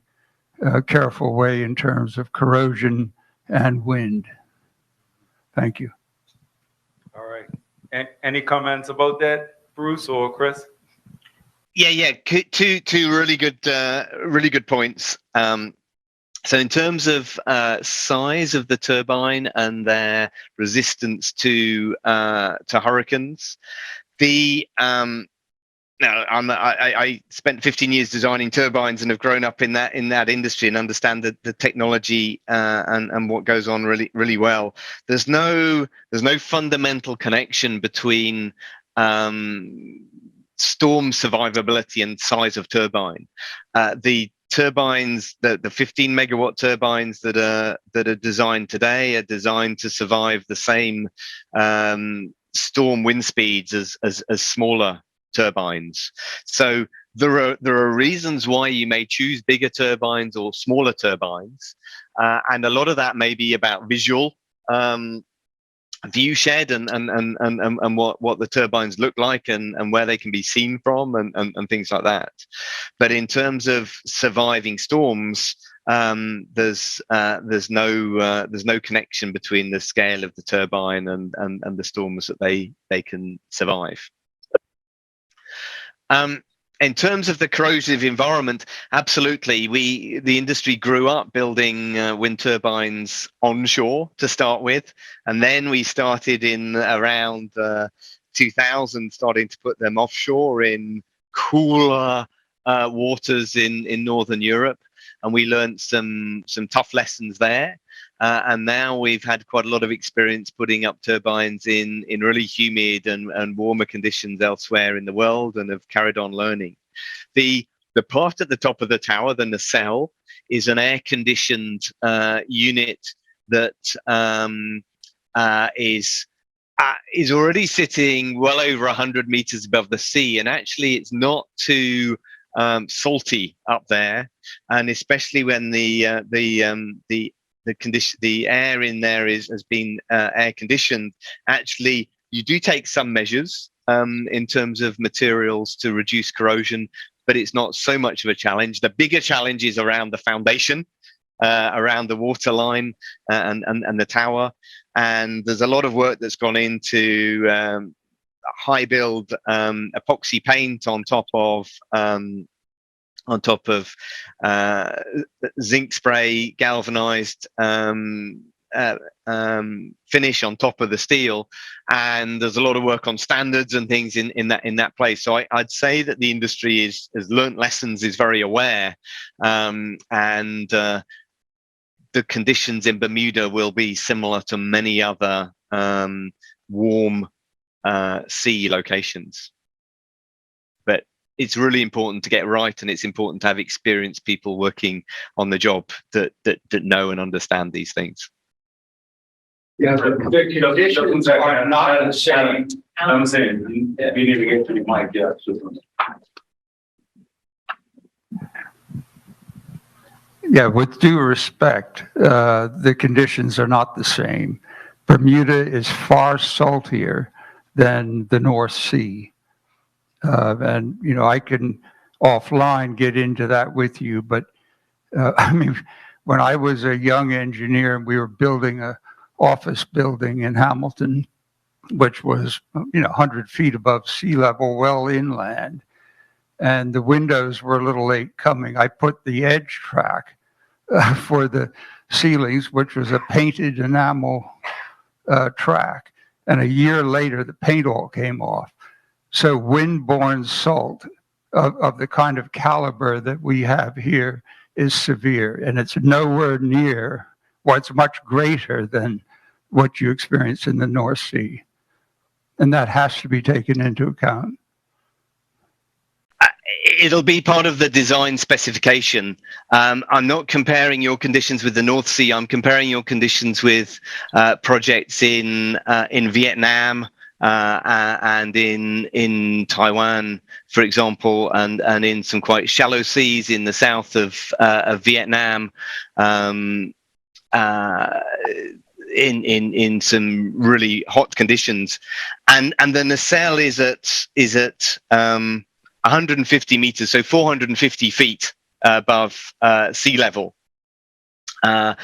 careful way in terms of corrosion and wind. Thank you. All right. Any comments about that, Bruce or Chris? Yeah. Two really good points. So in terms of size of the turbine and their resistance to hurricanes, I spent 15 years designing turbines and have grown up in that industry and understand the technology and what goes on really well. There's no fundamental connection between storm survivability and size of turbine. The turbines, the 15 megawatt turbines that are designed today are designed to survive the same storm wind speeds as smaller turbines. So there are reasons why you may choose bigger turbines or smaller turbines, and a lot of that may be about visual view shed and what the turbines look like and where they can be seen from and things like that. But in terms of surviving storms, there's no connection between the scale of the turbine and the storms that they can survive. In terms of the corrosive environment, absolutely. The industry grew up building wind turbines onshore to start with, and then we started in around 2000 starting to put them offshore in cooler, waters in Northern Europe, and we learned some tough lessons there. And now we've had quite a lot of experience putting up turbines in really humid and warmer conditions elsewhere in the world, and have carried on learning. The part at the top of the tower, the nacelle, is an air-conditioned unit that is already sitting well over 100 meters above the sea, and actually it's not too salty up there, and especially when the air in there has been air conditioned. Actually, you do take some measures in terms of materials to reduce corrosion, but it's not so much of a challenge. The bigger challenge is around the foundation, around the water line and the tower. And there's a lot of work that's gone into high build epoxy paint on top of zinc spray galvanized finish on top of the steel, and there's a lot of work on standards and things in that place. So I'd say that the industry has learnt lessons, is very aware, and the conditions in Bermuda will be similar to many other warm sea locations. But it's really important to get right, and it's important to have experienced people working on the job that know and understand these things. Yeah, the conditions are not the same. I'm saying, we need to get to the mic, yeah. Yeah, with due respect, the conditions are not the same. Bermuda is far saltier than the North Sea. And, you know, I can offline get into that with you, but I mean, when I was a young engineer and we were building a office building in Hamilton, which was, 100 feet above sea level, well inland, and the windows were a little late coming, I put the edge track for the ceilings, which was a painted enamel track. And a year later, the paint all came off. So windborne salt of the kind of caliber that we have here is severe, and it's nowhere near, well, it's much greater than what you experience in the North Sea. And that has to be taken into account. It'll be part of the design specification. I'm not comparing your conditions with the North Sea. I'm comparing your conditions with projects in Vietnam and in Taiwan, for example, and in some quite shallow seas in the south of Vietnam. In some really hot conditions, and the nacelle is at 150 meters, so 450 feet above sea level. But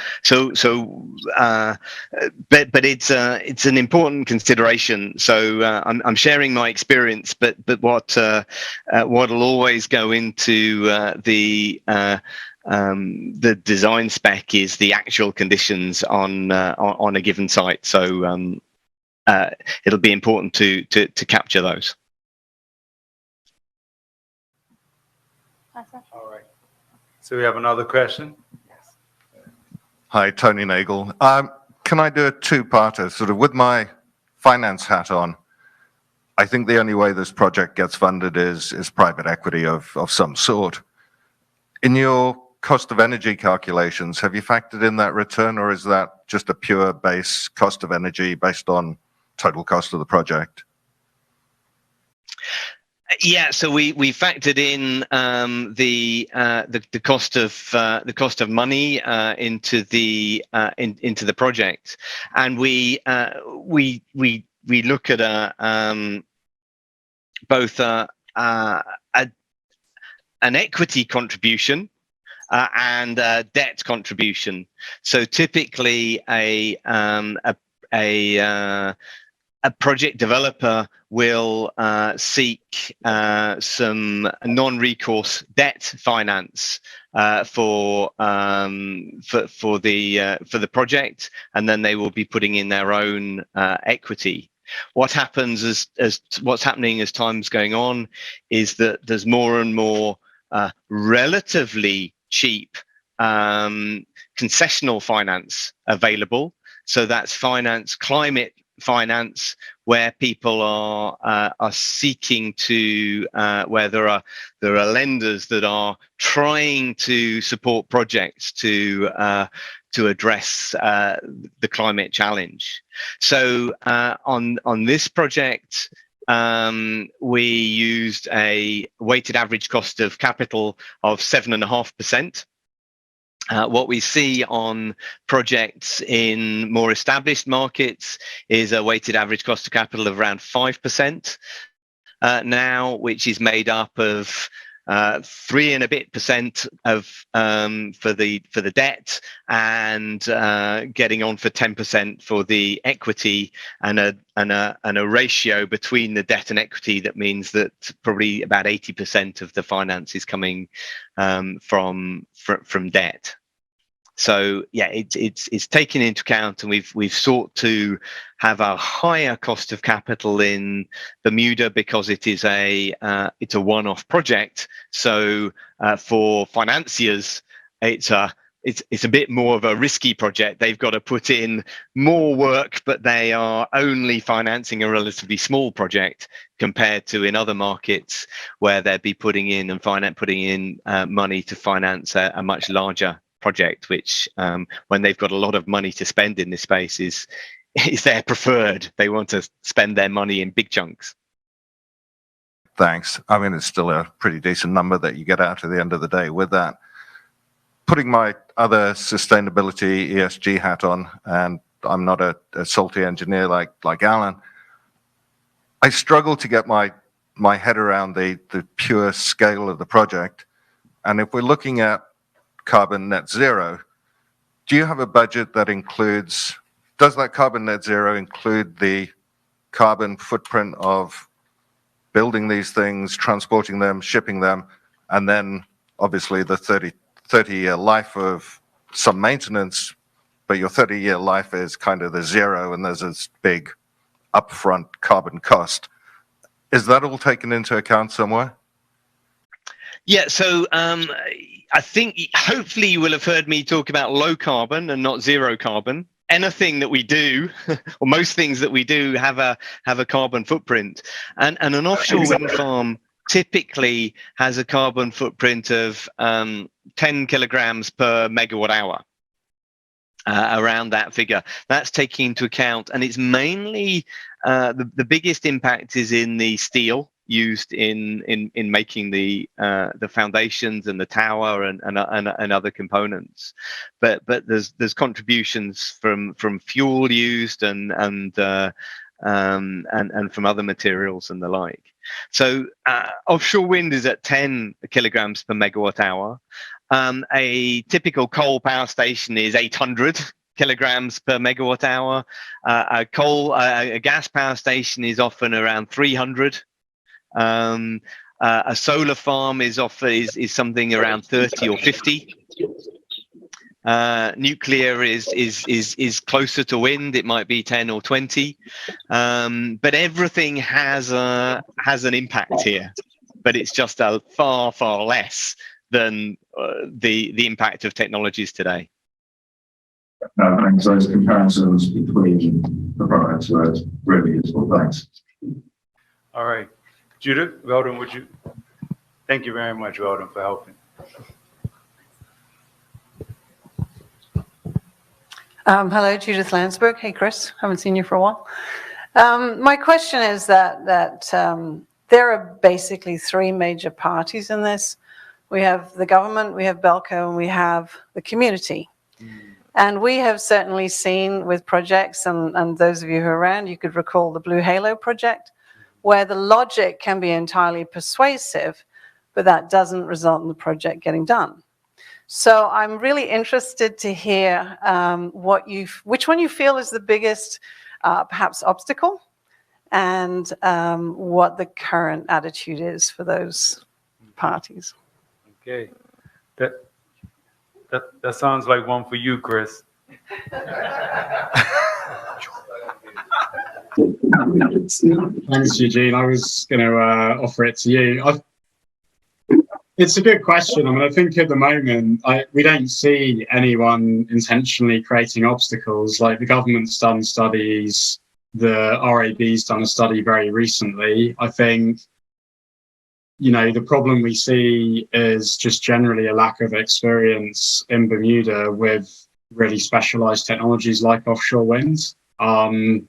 it's an important consideration. So I'm sharing my experience, but what'll always go into the design spec is the actual conditions on a given site. So it'll be important to capture those. All right. So we have another question. Hi, Tony Nagel. Can I do a two-parter? Sort of with my finance hat on, I think the only way this project gets funded is private equity of some sort. In your cost of energy calculations, have you factored in that return, or is that just a pure base cost of energy based on total cost of the project? Yeah, so we factored in the cost of money into the project, and we look at both an equity contribution and a debt contribution. So typically a project developer will seek some non-recourse debt finance for the project, and then they will be putting in their own equity. What happens as what's happening as time's going on is that there's more and more relatively cheap concessional finance available. So that's climate finance, where people are seeking to, where there are lenders that are trying to support projects to address the climate challenge. So on this project, we used a weighted average cost of capital of 7.5%. What we see on projects in more established markets is a weighted average cost of capital of around 5% now, which is made up of 3 and a bit percent of for the debt, and getting on for 10% for the equity, and a ratio between the debt and equity that means that probably about 80% of the finance is coming from debt. So yeah, it's taken into account, and we've sought to have a higher cost of capital in Bermuda because it is it's a one-off project. So for financiers, it's a bit more of a risky project. They've got to put in more work, but they are only financing a relatively small project compared to in other markets where they'd be putting in money to finance a much larger project, which when they've got a lot of money to spend in this space is their preferred. They want to spend their money in big chunks. Thanks. I mean, it's still a pretty decent number that you get out at the end of the day with that. Putting my other sustainability ESG hat on, and I'm not a salty engineer like Alan, I struggle to get my head around the pure scale of the project. And if we're looking at carbon net zero, do you have a budget that does that carbon net zero include the carbon footprint of building these things, transporting them, shipping them, and then obviously the 30-year life of some maintenance, but your 30-year life is kind of the zero and there's this big upfront carbon cost. Is that all taken into account somewhere? Yeah, so I think hopefully you will have heard me talk about low carbon and not zero carbon. Anything that we do, or most things that we do, have a carbon footprint, and an offshore wind farm typically has a carbon footprint of 10 kilograms per megawatt hour, around that figure. That's taking into account, and it's mainly the biggest impact is in the steel used in making the foundations and the tower and other components, but there's contributions from fuel used and from other materials and the like. So offshore wind is at 10 kilograms per megawatt hour. A typical coal power station is 800 kilograms per megawatt hour. A gas power station is often around 300. A solar farm is something around 30 or 50. Nuclear is closer to wind. It might be 10 or 20. But everything has an impact here, but it's just a far less than the impact of technologies today. No, thanks. Those comparisons between the products were really useful. Thanks. All right. Judith, Weldon, would you? Thank you very much, Weldon, for helping. Hello, Judith Landsberg. Hey, Chris. Haven't seen you for a while. My question is that there are basically three major parties in this. We have the government, we have Belco, and we have the community. And we have certainly seen with projects, and those of you who are around, you could recall the Blue Halo project, where the logic can be entirely persuasive, but that doesn't result in the project getting done. So I'm really interested to hear which one you feel is the biggest, perhaps, obstacle, and what the current attitude is for those parties. Okay, that sounds like one for you, Chris. Thanks, Eugene. I was going to offer it to you. I It's a good question. I mean, I think at the moment, we don't see anyone intentionally creating obstacles. Like the government's done studies, the RAB's done a study very recently. I think, the problem we see is just generally a lack of experience in Bermuda with really specialized technologies like offshore wind. And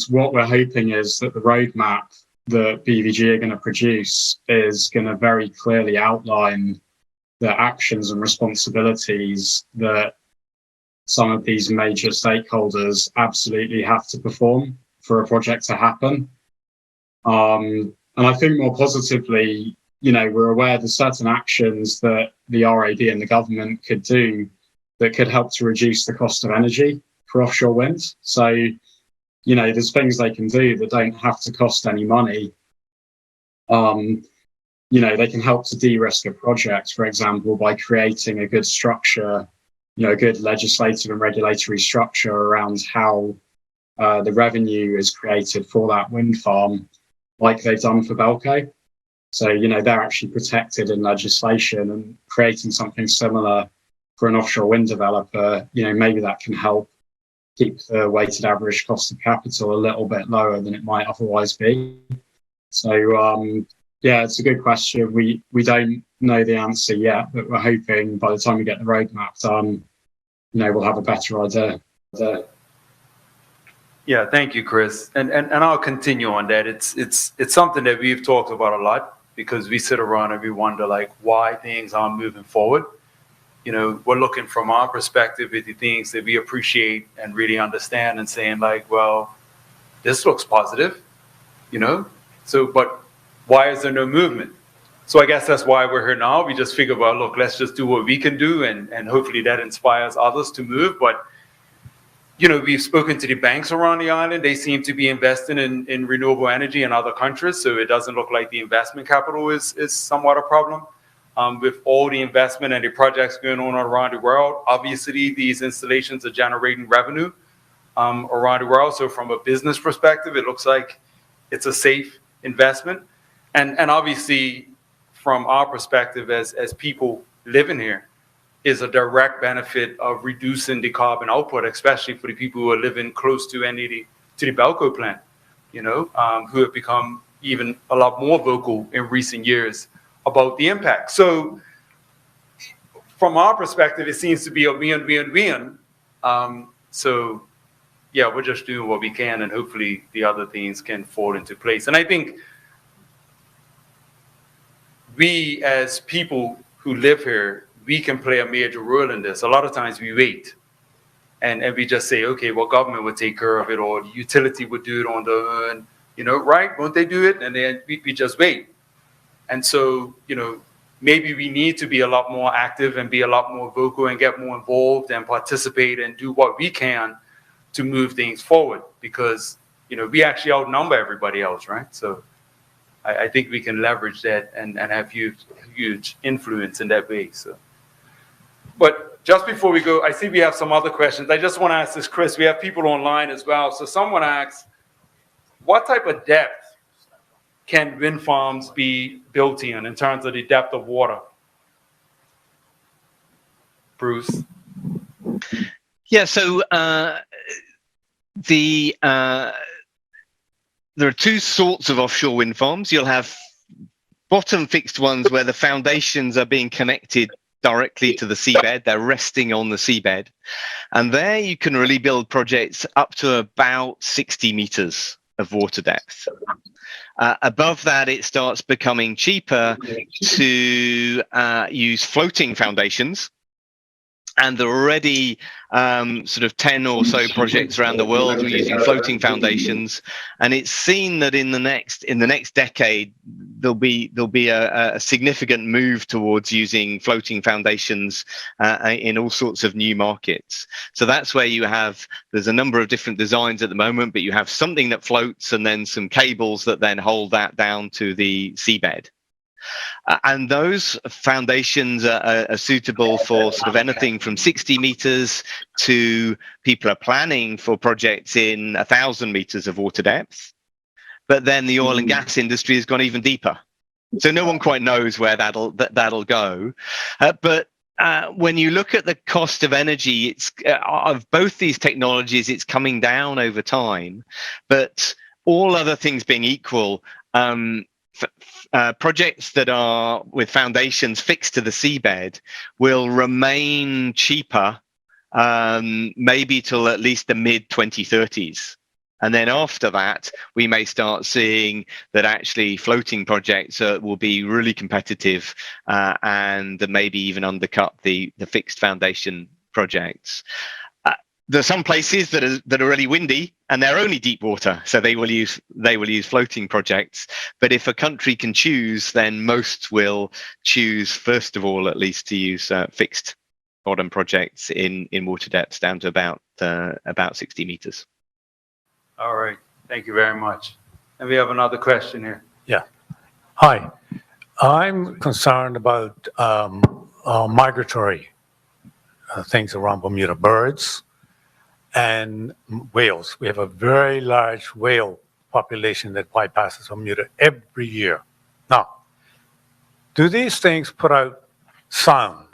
what we're hoping is that the roadmap that BVG are going to produce is going to very clearly outline the actions and responsibilities that some of these major stakeholders absolutely have to perform for a project to happen. And I think more positively, we're aware there's certain actions that the RAB and the government could do that could help to reduce the cost of energy for offshore wind. So, there's things they can do that don't have to cost any money. They can help to de-risk a project, for example, by creating a good structure, a good legislative and regulatory structure around how the revenue is created for that wind farm, like they've done for Belco. So, they're actually protected in legislation, and creating something similar for an offshore wind developer, maybe that can help keep the weighted average cost of capital a little bit lower than it might otherwise be. So, it's a good question. We don't know the answer yet, but we're hoping by the time we get the roadmap done, we'll have a better idea. Yeah, thank you, Chris. And I'll continue on that. It's something that we've talked about a lot, because we sit around and we wonder why things aren't moving forward. We're looking from our perspective at the things that we appreciate and really understand, and saying well, this looks positive, so, but why is there no movement? So I guess that's why we're here now. We just figure, well, look, let's just do what we can do, and hopefully that inspires others to move. But, we've spoken to the banks around the island. They seem to be investing in renewable energy in other countries. So it doesn't look like the investment capital is somewhat a problem. With all the investment and the projects going on around the world, obviously these installations are generating revenue around the world. So from a business perspective, it looks like it's a safe investment. And obviously from our perspective as people living here, is a direct benefit of reducing the carbon output, especially for the people who are living close to the Belco plant, who have become even a lot more vocal in recent years about the impact. So from our perspective, it seems to be a win-win-win. So yeah, we're just doing what we can, and hopefully the other things can fall into place. And I think we as people who live here, we can play a major role in this. A lot of times we wait and we just say, okay, well, government would take care of it, or the utility would do it on their own, right? Won't they do it? And then we just wait. And so, maybe we need to be a lot more active and be a lot more vocal and get more involved and participate and do what we can to move things forward, because, we actually outnumber everybody else, right? So I think we can leverage that and have huge influence in that way. So, but just before we go, I see we have some other questions. I just want to ask this, Chris. We have people online as well. So someone asks, what type of depth can wind farms be built in terms of the depth of water? Bruce? Yeah, so there are two sorts of offshore wind farms. You'll have bottom fixed ones where the foundations are being connected directly to the seabed. They're resting on the seabed. And there you can really build projects up to about 60 meters of water depth. Above that, it starts becoming cheaper to use floating foundations. And there are already sort of 10 or so projects around the world who are using floating foundations. And it's seen that in the next decade, there'll be a significant move towards using floating foundations in all sorts of new markets. So that's where there's a number of different designs at the moment, but you have something that floats and then some cables that then hold that down to the seabed. And those foundations are suitable for sort of anything from 60 meters to people are planning for projects in 1,000 meters of water depth. But then the oil and gas industry has gone even deeper. So no one quite knows where that'll go. But when you look at the cost of energy, it's of both these technologies, it's coming down over time. But all other things being equal, projects that are with foundations fixed to the seabed will remain cheaper, maybe till at least the mid 2030s. And then after that, we may start seeing that actually floating projects will be really competitive and maybe even undercut the fixed foundation projects. There are some places that are really windy and they're only deep water, so they will use floating projects. But if a country can choose, then most will choose, first of all, at least, to use fixed bottom projects in water depths down to about 60 meters. All right, thank you very much. And we have another question here. Yeah. Hi. I'm concerned about migratory things around Bermuda, birds and whales. We have a very large whale population that bypasses Bermuda every year. Now, do these things put out sound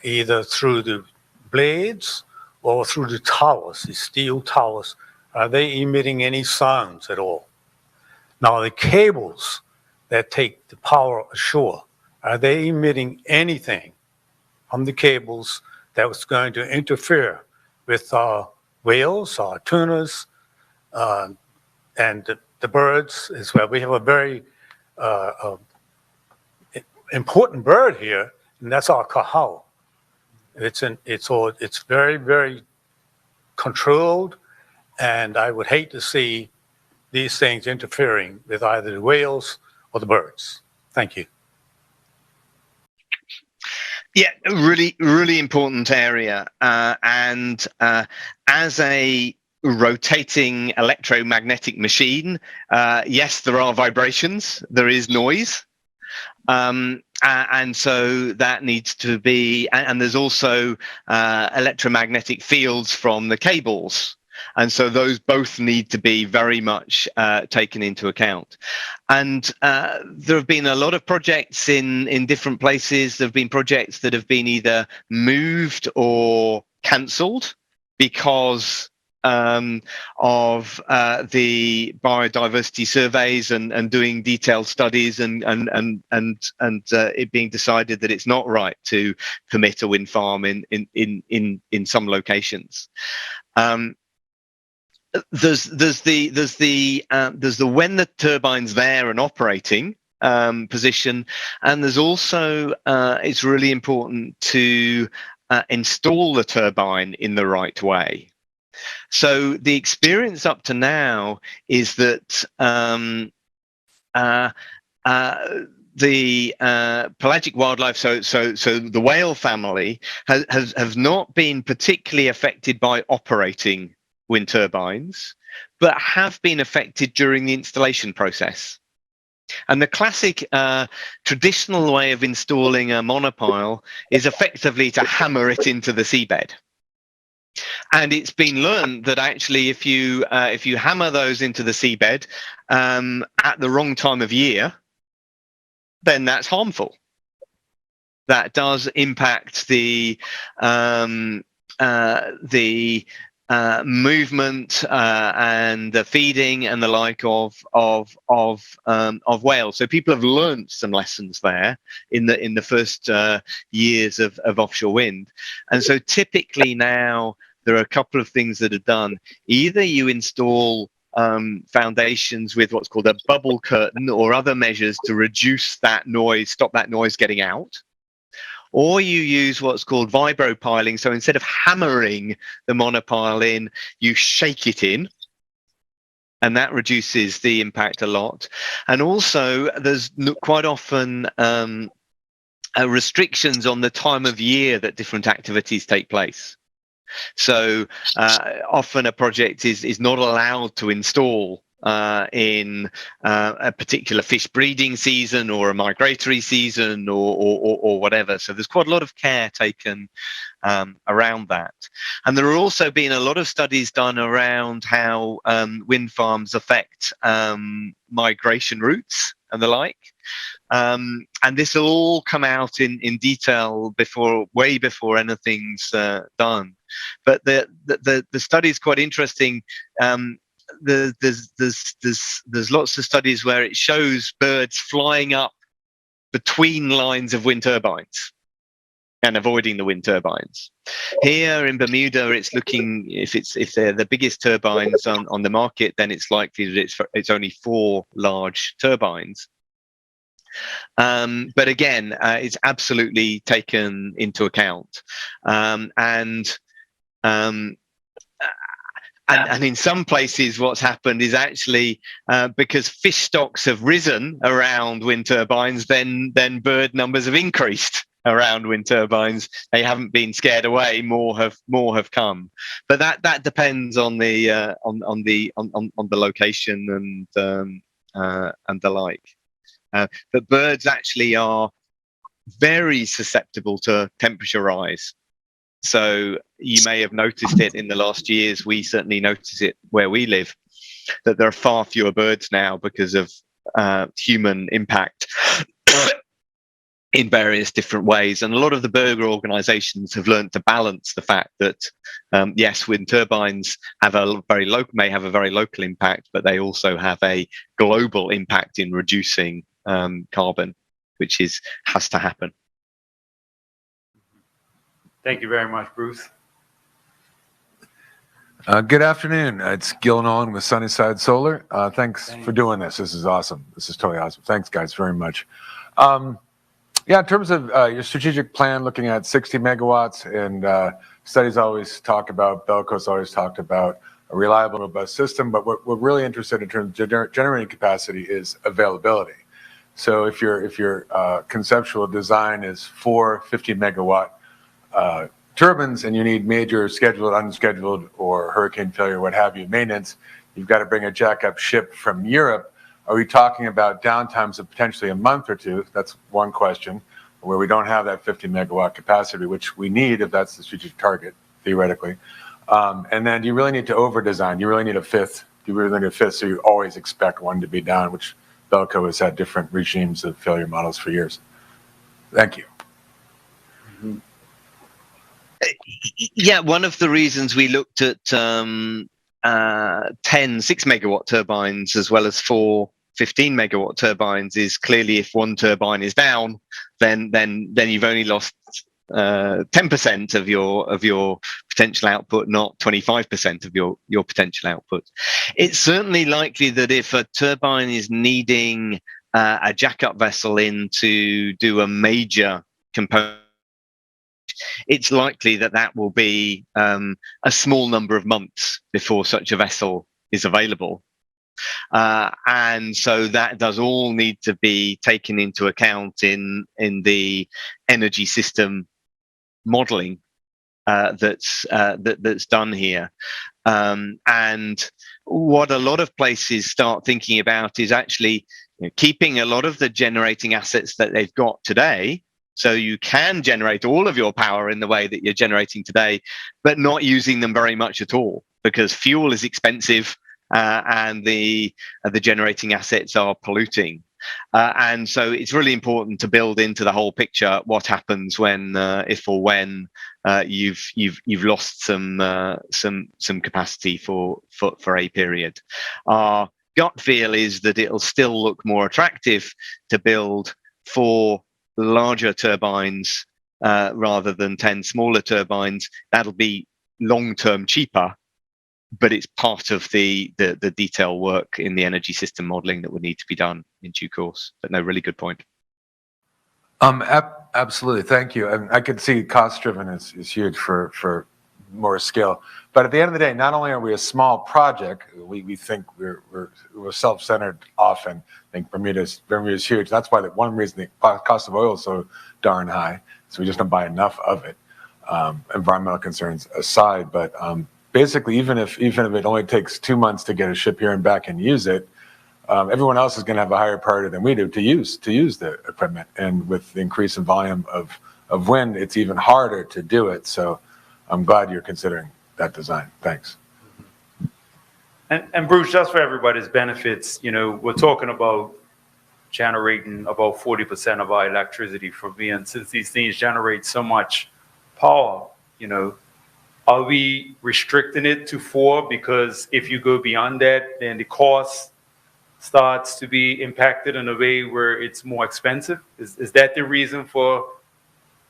either through the blades or through the towers, the steel towers? Are they emitting any sounds at all? Now, the cables that take the power ashore, are they emitting anything from the cables that was going to interfere with whales, tunas, and the birds as well? We have a very important bird here, and that's our kahau. It's very, very controlled, and I would hate to see these things interfering with either the whales or the birds. Thank you. Yeah, really, really important area. And as a rotating electromagnetic machine, yes, there are vibrations, there is noise. And so that needs to be, and there's also electromagnetic fields from the cables. And so those both need to be very much taken into account. And there have been a lot of projects in different places. There have been projects that have been either moved or cancelled because of the biodiversity surveys and doing detailed studies and it being decided that it's not right to permit a wind farm in some locations. There's the when the turbine's there and operating position, and there's also it's really important to install the turbine in the right way. So the experience up to now is that the pelagic wildlife, so the whale family has not been particularly affected by operating wind turbines, but have been affected during the installation process. And the classic traditional way of installing a monopile is effectively to hammer it into the seabed. And it's been learned that actually if you hammer those into the seabed at the wrong time of year, then that's harmful. That does impact the movement and the feeding and the like of whales. So people have learned some lessons there in the first years of offshore wind. And so typically now there are a couple of things that are done. Either you install foundations with what's called a bubble curtain or other measures to reduce that noise, stop that noise getting out. Or you use what's called vibropiling. So instead of hammering the monopile in, you shake it in. And that reduces the impact a lot. And also, there's quite often restrictions on the time of year that different activities take place. So often a project is not allowed to install in a particular fish breeding season or a migratory season or whatever. So there's quite a lot of care taken around that. And there are also been a lot of studies done around how wind farms affect migration routes and the like. And this will all come out in detail way before anything's done. But the study is quite interesting. There's lots of studies where it shows birds flying up between lines of wind turbines and avoiding the wind turbines. Here in Bermuda, it's looking, if they're the biggest turbines on the market, then it's likely that it's only 4 large turbines. But again, it's absolutely taken into account. And in some places, what's happened is actually because fish stocks have risen around wind turbines, then bird numbers have increased around wind turbines. They haven't been scared away. More have come. But that depends on the location and the like. But birds actually are very susceptible to temperature rise. So you may have noticed it in the last years. We certainly notice it where we live, that there are far fewer birds now because of human impact in various different ways. And a lot of the bird organizations have learned to balance the fact that, yes, wind turbines may have a very local impact, but they also have a global impact in reducing carbon, which has to happen. Thank you very much, Bruce. Good afternoon. It's Gil Nolan with Sunnyside Solar. Thanks for doing this. This is awesome. This is totally awesome. Thanks, guys, very much. Yeah, in terms of your strategic plan, looking at 60 megawatts, and studies always talk about, Belco's always talked about a reliable, robust system, but what we're really interested in terms of generating capacity is availability. So if your conceptual design is 4 50 megawatt turbines, and you need major scheduled, unscheduled, or hurricane failure, what have you, maintenance, you've got to bring a jackup ship from Europe. Are we talking about downtimes of potentially a month or two? That's one question, where we don't have that 50 megawatt capacity, which we need if that's the strategic target, theoretically. And then do you really need to over-design? Do you really need a fifth? Do you really need a fifth? So you always expect one to be down, which Belco has had different regimes of failure models for years. Thank you. Mm-hmm. Yeah, one of the reasons we looked at 10 6 megawatt turbines as well as 4 15 megawatt turbines is clearly if one turbine is down, then you've only lost 10% of your potential output, not 25% of your potential output. It's certainly likely that if a turbine is needing a jackup vessel in to do a major component, it's likely that will be a small number of months before such a vessel is available. And so that does all need to be taken into account in the energy system modeling that's done here. And what a lot of places start thinking about is actually keeping a lot of the generating assets that they've got today. So you can generate all of your power in the way that you're generating today, but not using them very much at all, because fuel is expensive and the generating assets are polluting. And so it's really important to build into the whole picture what happens when, if or when, you've lost some capacity for a period. Our gut feel is that it'll still look more attractive to build 4 larger turbines rather than 10 smaller turbines. That'll be long-term cheaper, but it's part of the detail work in the energy system modeling that would need to be done in due course. But no, really good point. Absolutely, thank you. And I could see cost-driven is huge for more scale. But at the end of the day, not only are we a small project, we think we're self-centered often. I think Bermuda is huge. That's why one reason the cost of oil is so darn high. So we just don't buy enough of it. Environmental concerns aside, but basically, even if it only takes 2 months to get a ship here and back and use it, everyone else is going to have a higher priority than we do to use the equipment. And with the increase in volume of wind, it's even harder to do it. So I'm glad you're considering that design. Thanks. And Bruce, just for everybody's benefits, we're talking about generating about 40% of our electricity from wind. Since these things generate so much power, you know, are we restricting it to 4? Because if you go beyond that, then the cost starts to be impacted in a way where it's more expensive. Is that the reason for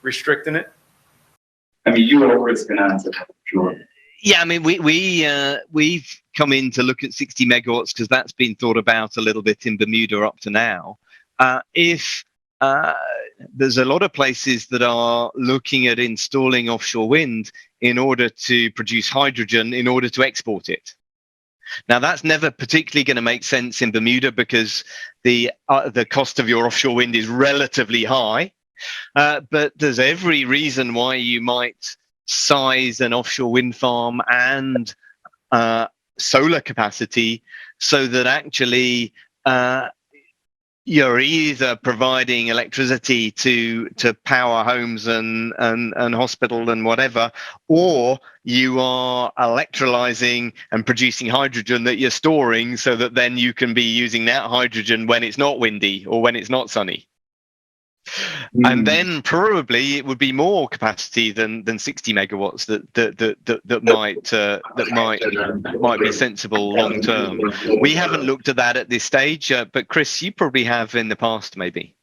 restricting it? I mean, you always can answer that, sure. Yeah, I mean, we've come in to look at 60 megawatts because that's been thought about a little bit in Bermuda up to now. If there's a lot of places that are looking at installing offshore wind in order to produce hydrogen in order to export it. Now, that's never particularly going to make sense in Bermuda because the cost of your offshore wind is relatively high. But there's every reason why you might size an offshore wind farm and solar capacity so that actually you're either providing electricity to power homes and hospital and whatever, or you are electrolyzing and producing hydrogen that you're storing so that then you can be using that hydrogen when it's not windy or when it's not sunny. And then probably it would be more capacity than 60 megawatts that might be sensible long term. We haven't looked at that at this stage, but Chris, you probably have in the past, maybe.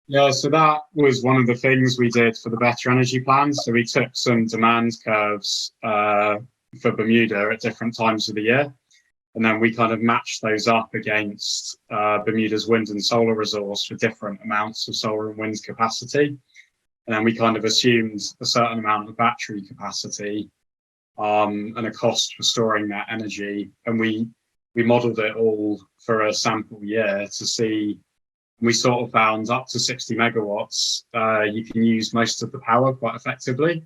Yeah, so that was one of the things we did for the Better Energy Plan. So we took some demand curves for Bermuda at different times of the year. And then we kind of matched those up against Bermuda's wind and solar resource for different amounts of solar and wind capacity. And then we kind of assumed a certain amount of battery capacity and a cost for storing that energy. And we modeled it all for a sample year to see. We sort of found up to 60 megawatts, you can use most of the power quite effectively.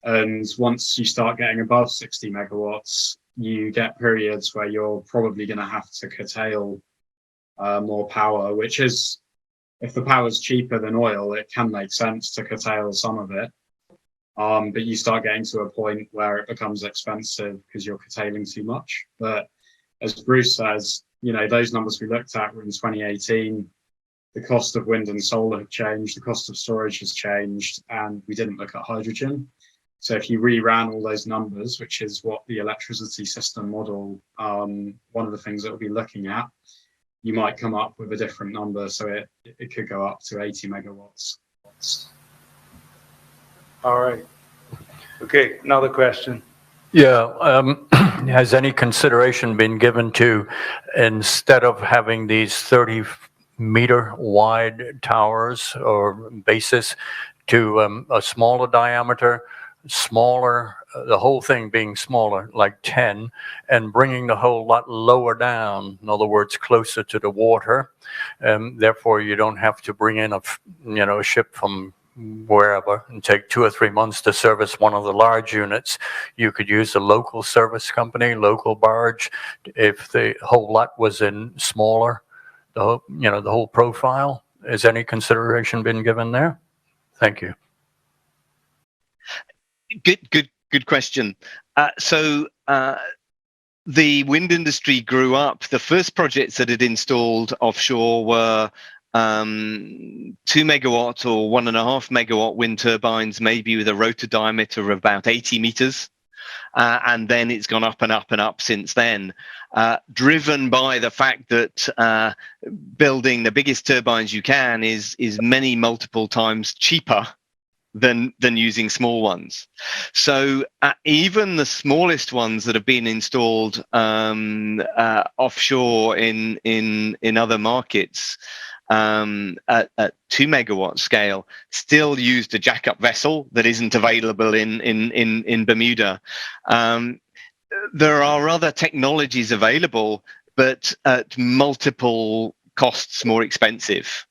And once you start getting above 60 megawatts, you get periods where you're probably going to have to curtail more power, which is, if the power is cheaper than oil, it can make sense to curtail some of it. But you start getting to a point where it becomes expensive because you're curtailing too much. But as Bruce says, you know, those numbers we looked at were in 2018. The cost of wind and solar have changed, the cost of storage has changed, and we didn't look at hydrogen. So if you reran all those numbers, which is what the electricity system model, one of the things that we'll be looking at, you might come up with a different number. So it could go up to 80 megawatts. All right. Okay, another question. Yeah, has any consideration been given to, instead of having these 30-meter wide towers or bases, to a smaller diameter, smaller, the whole thing being smaller, like 10, and bringing the whole lot lower down, in other words, closer to the water. Therefore, you don't have to bring in a ship from wherever and take 2 or 3 months to service one of the large units. You could use a local service company, local barge. If the whole lot was in smaller, the whole profile. Has any consideration been given there? Thank you. Good question. So the wind industry grew up. The first projects that had installed offshore were 2 megawatt or 1.5 megawatt wind turbines, maybe with a rotor diameter of about 80 meters. And then it's gone up and up and up since then, driven by the fact that building the biggest turbines you can is many multiple times cheaper than using small ones. So even the smallest ones that have been installed offshore in other markets at 2 megawatt scale still used a jackup vessel that isn't available in Bermuda. There are other technologies available, but at multiple costs more expensive.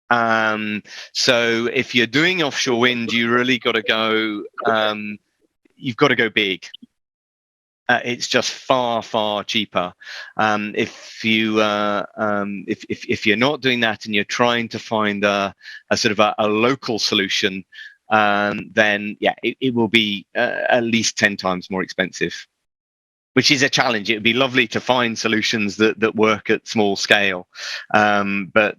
So if you're doing offshore wind, you really got to go, you've got to go big. It's just far cheaper. If you're not doing that and you're trying to find a sort of a local solution, then yeah, it will be at least 10 times more expensive. which is a challenge. It would be lovely to find solutions that work at small scale, but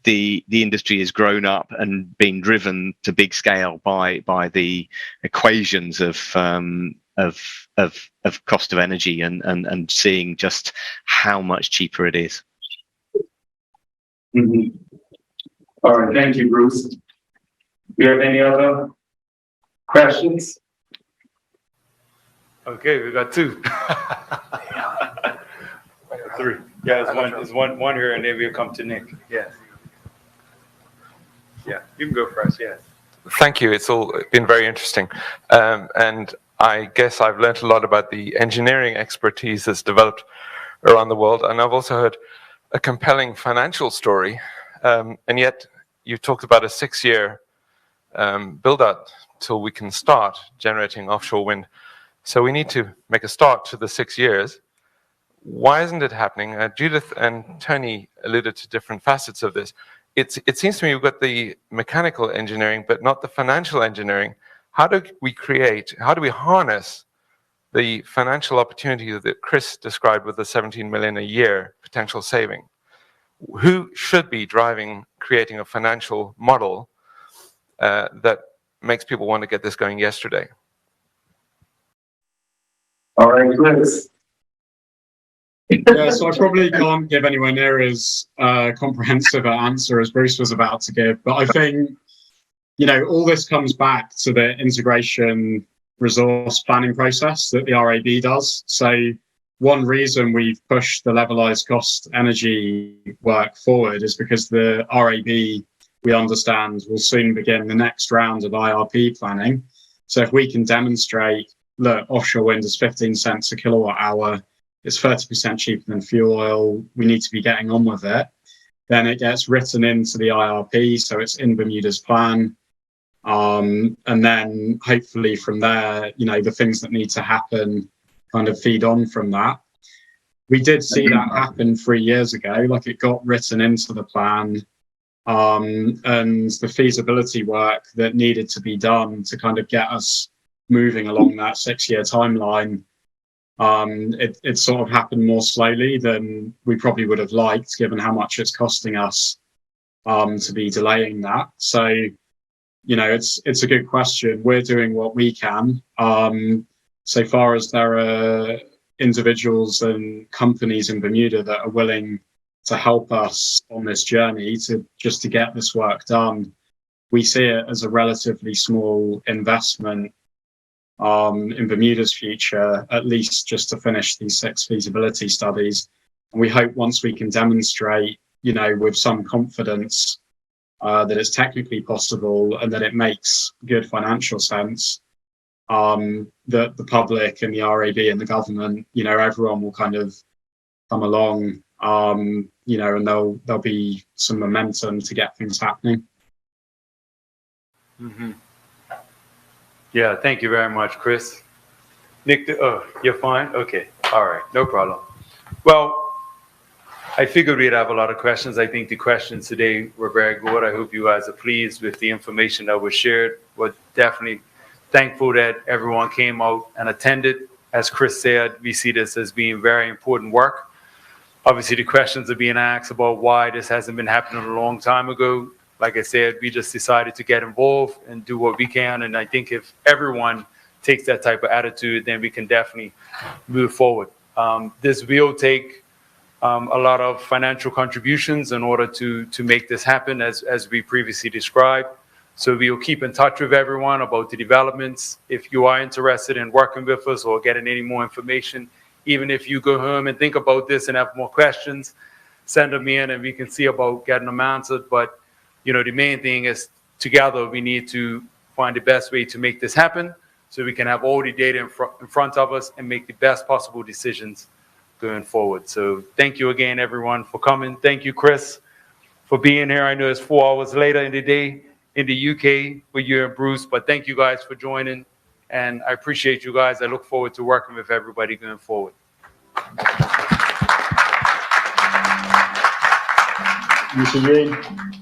the industry has grown up and been driven to big scale by the equations of cost of energy and seeing just how much cheaper it is. Mm-hmm. All right, thank you, Bruce. Do you have any other questions? Okay, we got two. Three. Yeah, there's one here, and then we'll come to Nick. Yes. Yeah, you can go first. Yes. Thank you. It's all been very interesting. And I guess I've learned a lot about the engineering expertise that's developed around the world. And I've also heard a compelling financial story. And yet you talked about a 6-year build out till we can start generating offshore wind. So we need to make a start to the 6 years. Why isn't it happening? Judith and Tony alluded to different facets of this. It seems to me we've got the mechanical engineering, but not the financial engineering. How do we harness the financial opportunity that Chris described with the 17 million a year potential saving? Who should be creating a financial model that makes people want to get this going yesterday? All right, Chris. Yeah, so I probably can't give anywhere near as comprehensive an answer as Bruce was about to give, but I think, all this comes back to the integration resource planning process that the RAB does. So one reason we've pushed the levelized cost energy work forward is because the RAB, we understand, will soon begin the next round of IRP planning. So if we can demonstrate, look, offshore wind is 15 cents a kilowatt hour, it's 30% cheaper than fuel oil, we need to be getting on with it, then it gets written into the IRP, so it's in Bermuda's plan. And then hopefully from there, the things that need to happen kind of feed on from that. We did see that happen 3 years ago, like it got written into the plan, and the feasibility work that needed to be done to kind of get us moving along that 6-year timeline. It sort of happened more slowly than we probably would have liked, given how much it's costing us to be delaying that. So, it's a good question. We're doing what we can. So far as there are individuals and companies in Bermuda that are willing to help us on this journey to get this work done, we see it as a relatively small investment in Bermuda's future, at least just to finish these 6 feasibility studies. And we hope once we can demonstrate, with some confidence that it's technically possible and that it makes good financial sense, that the public and the RAB and the government, everyone will kind of come along, and there'll be some momentum to get things happening. Mm-hmm. Yeah, thank you very much, Chris. Nick, you're fine? Okay, all right, no problem. Well, I figured we'd have a lot of questions. I think the questions today were very good. I hope you guys are pleased with the information that was shared. We're definitely thankful that everyone came out and attended. As Chris said, we see this as being very important work. Obviously, the questions are being asked about why this hasn't been happening a long time ago. Like I said, we just decided to get involved and do what we can. And I think if everyone takes that type of attitude, then we can definitely move forward. This will take a lot of financial contributions in order to make this happen, as we previously described. So we'll keep in touch with everyone about the developments. If you are interested in working with us or getting any more information, even if you go home and think about this and have more questions, send them in and we can see about getting them answered. But the main thing is together we need to find the best way to make this happen so we can have all the data in front of us and make the best possible decisions going forward. So thank you again, everyone, for coming. Thank you, Chris, for being here. I know it's 4 hours later in the day in the UK with you and Bruce, but thank you guys for joining. And I appreciate you guys. I look forward to working with everybody going forward. Thank you.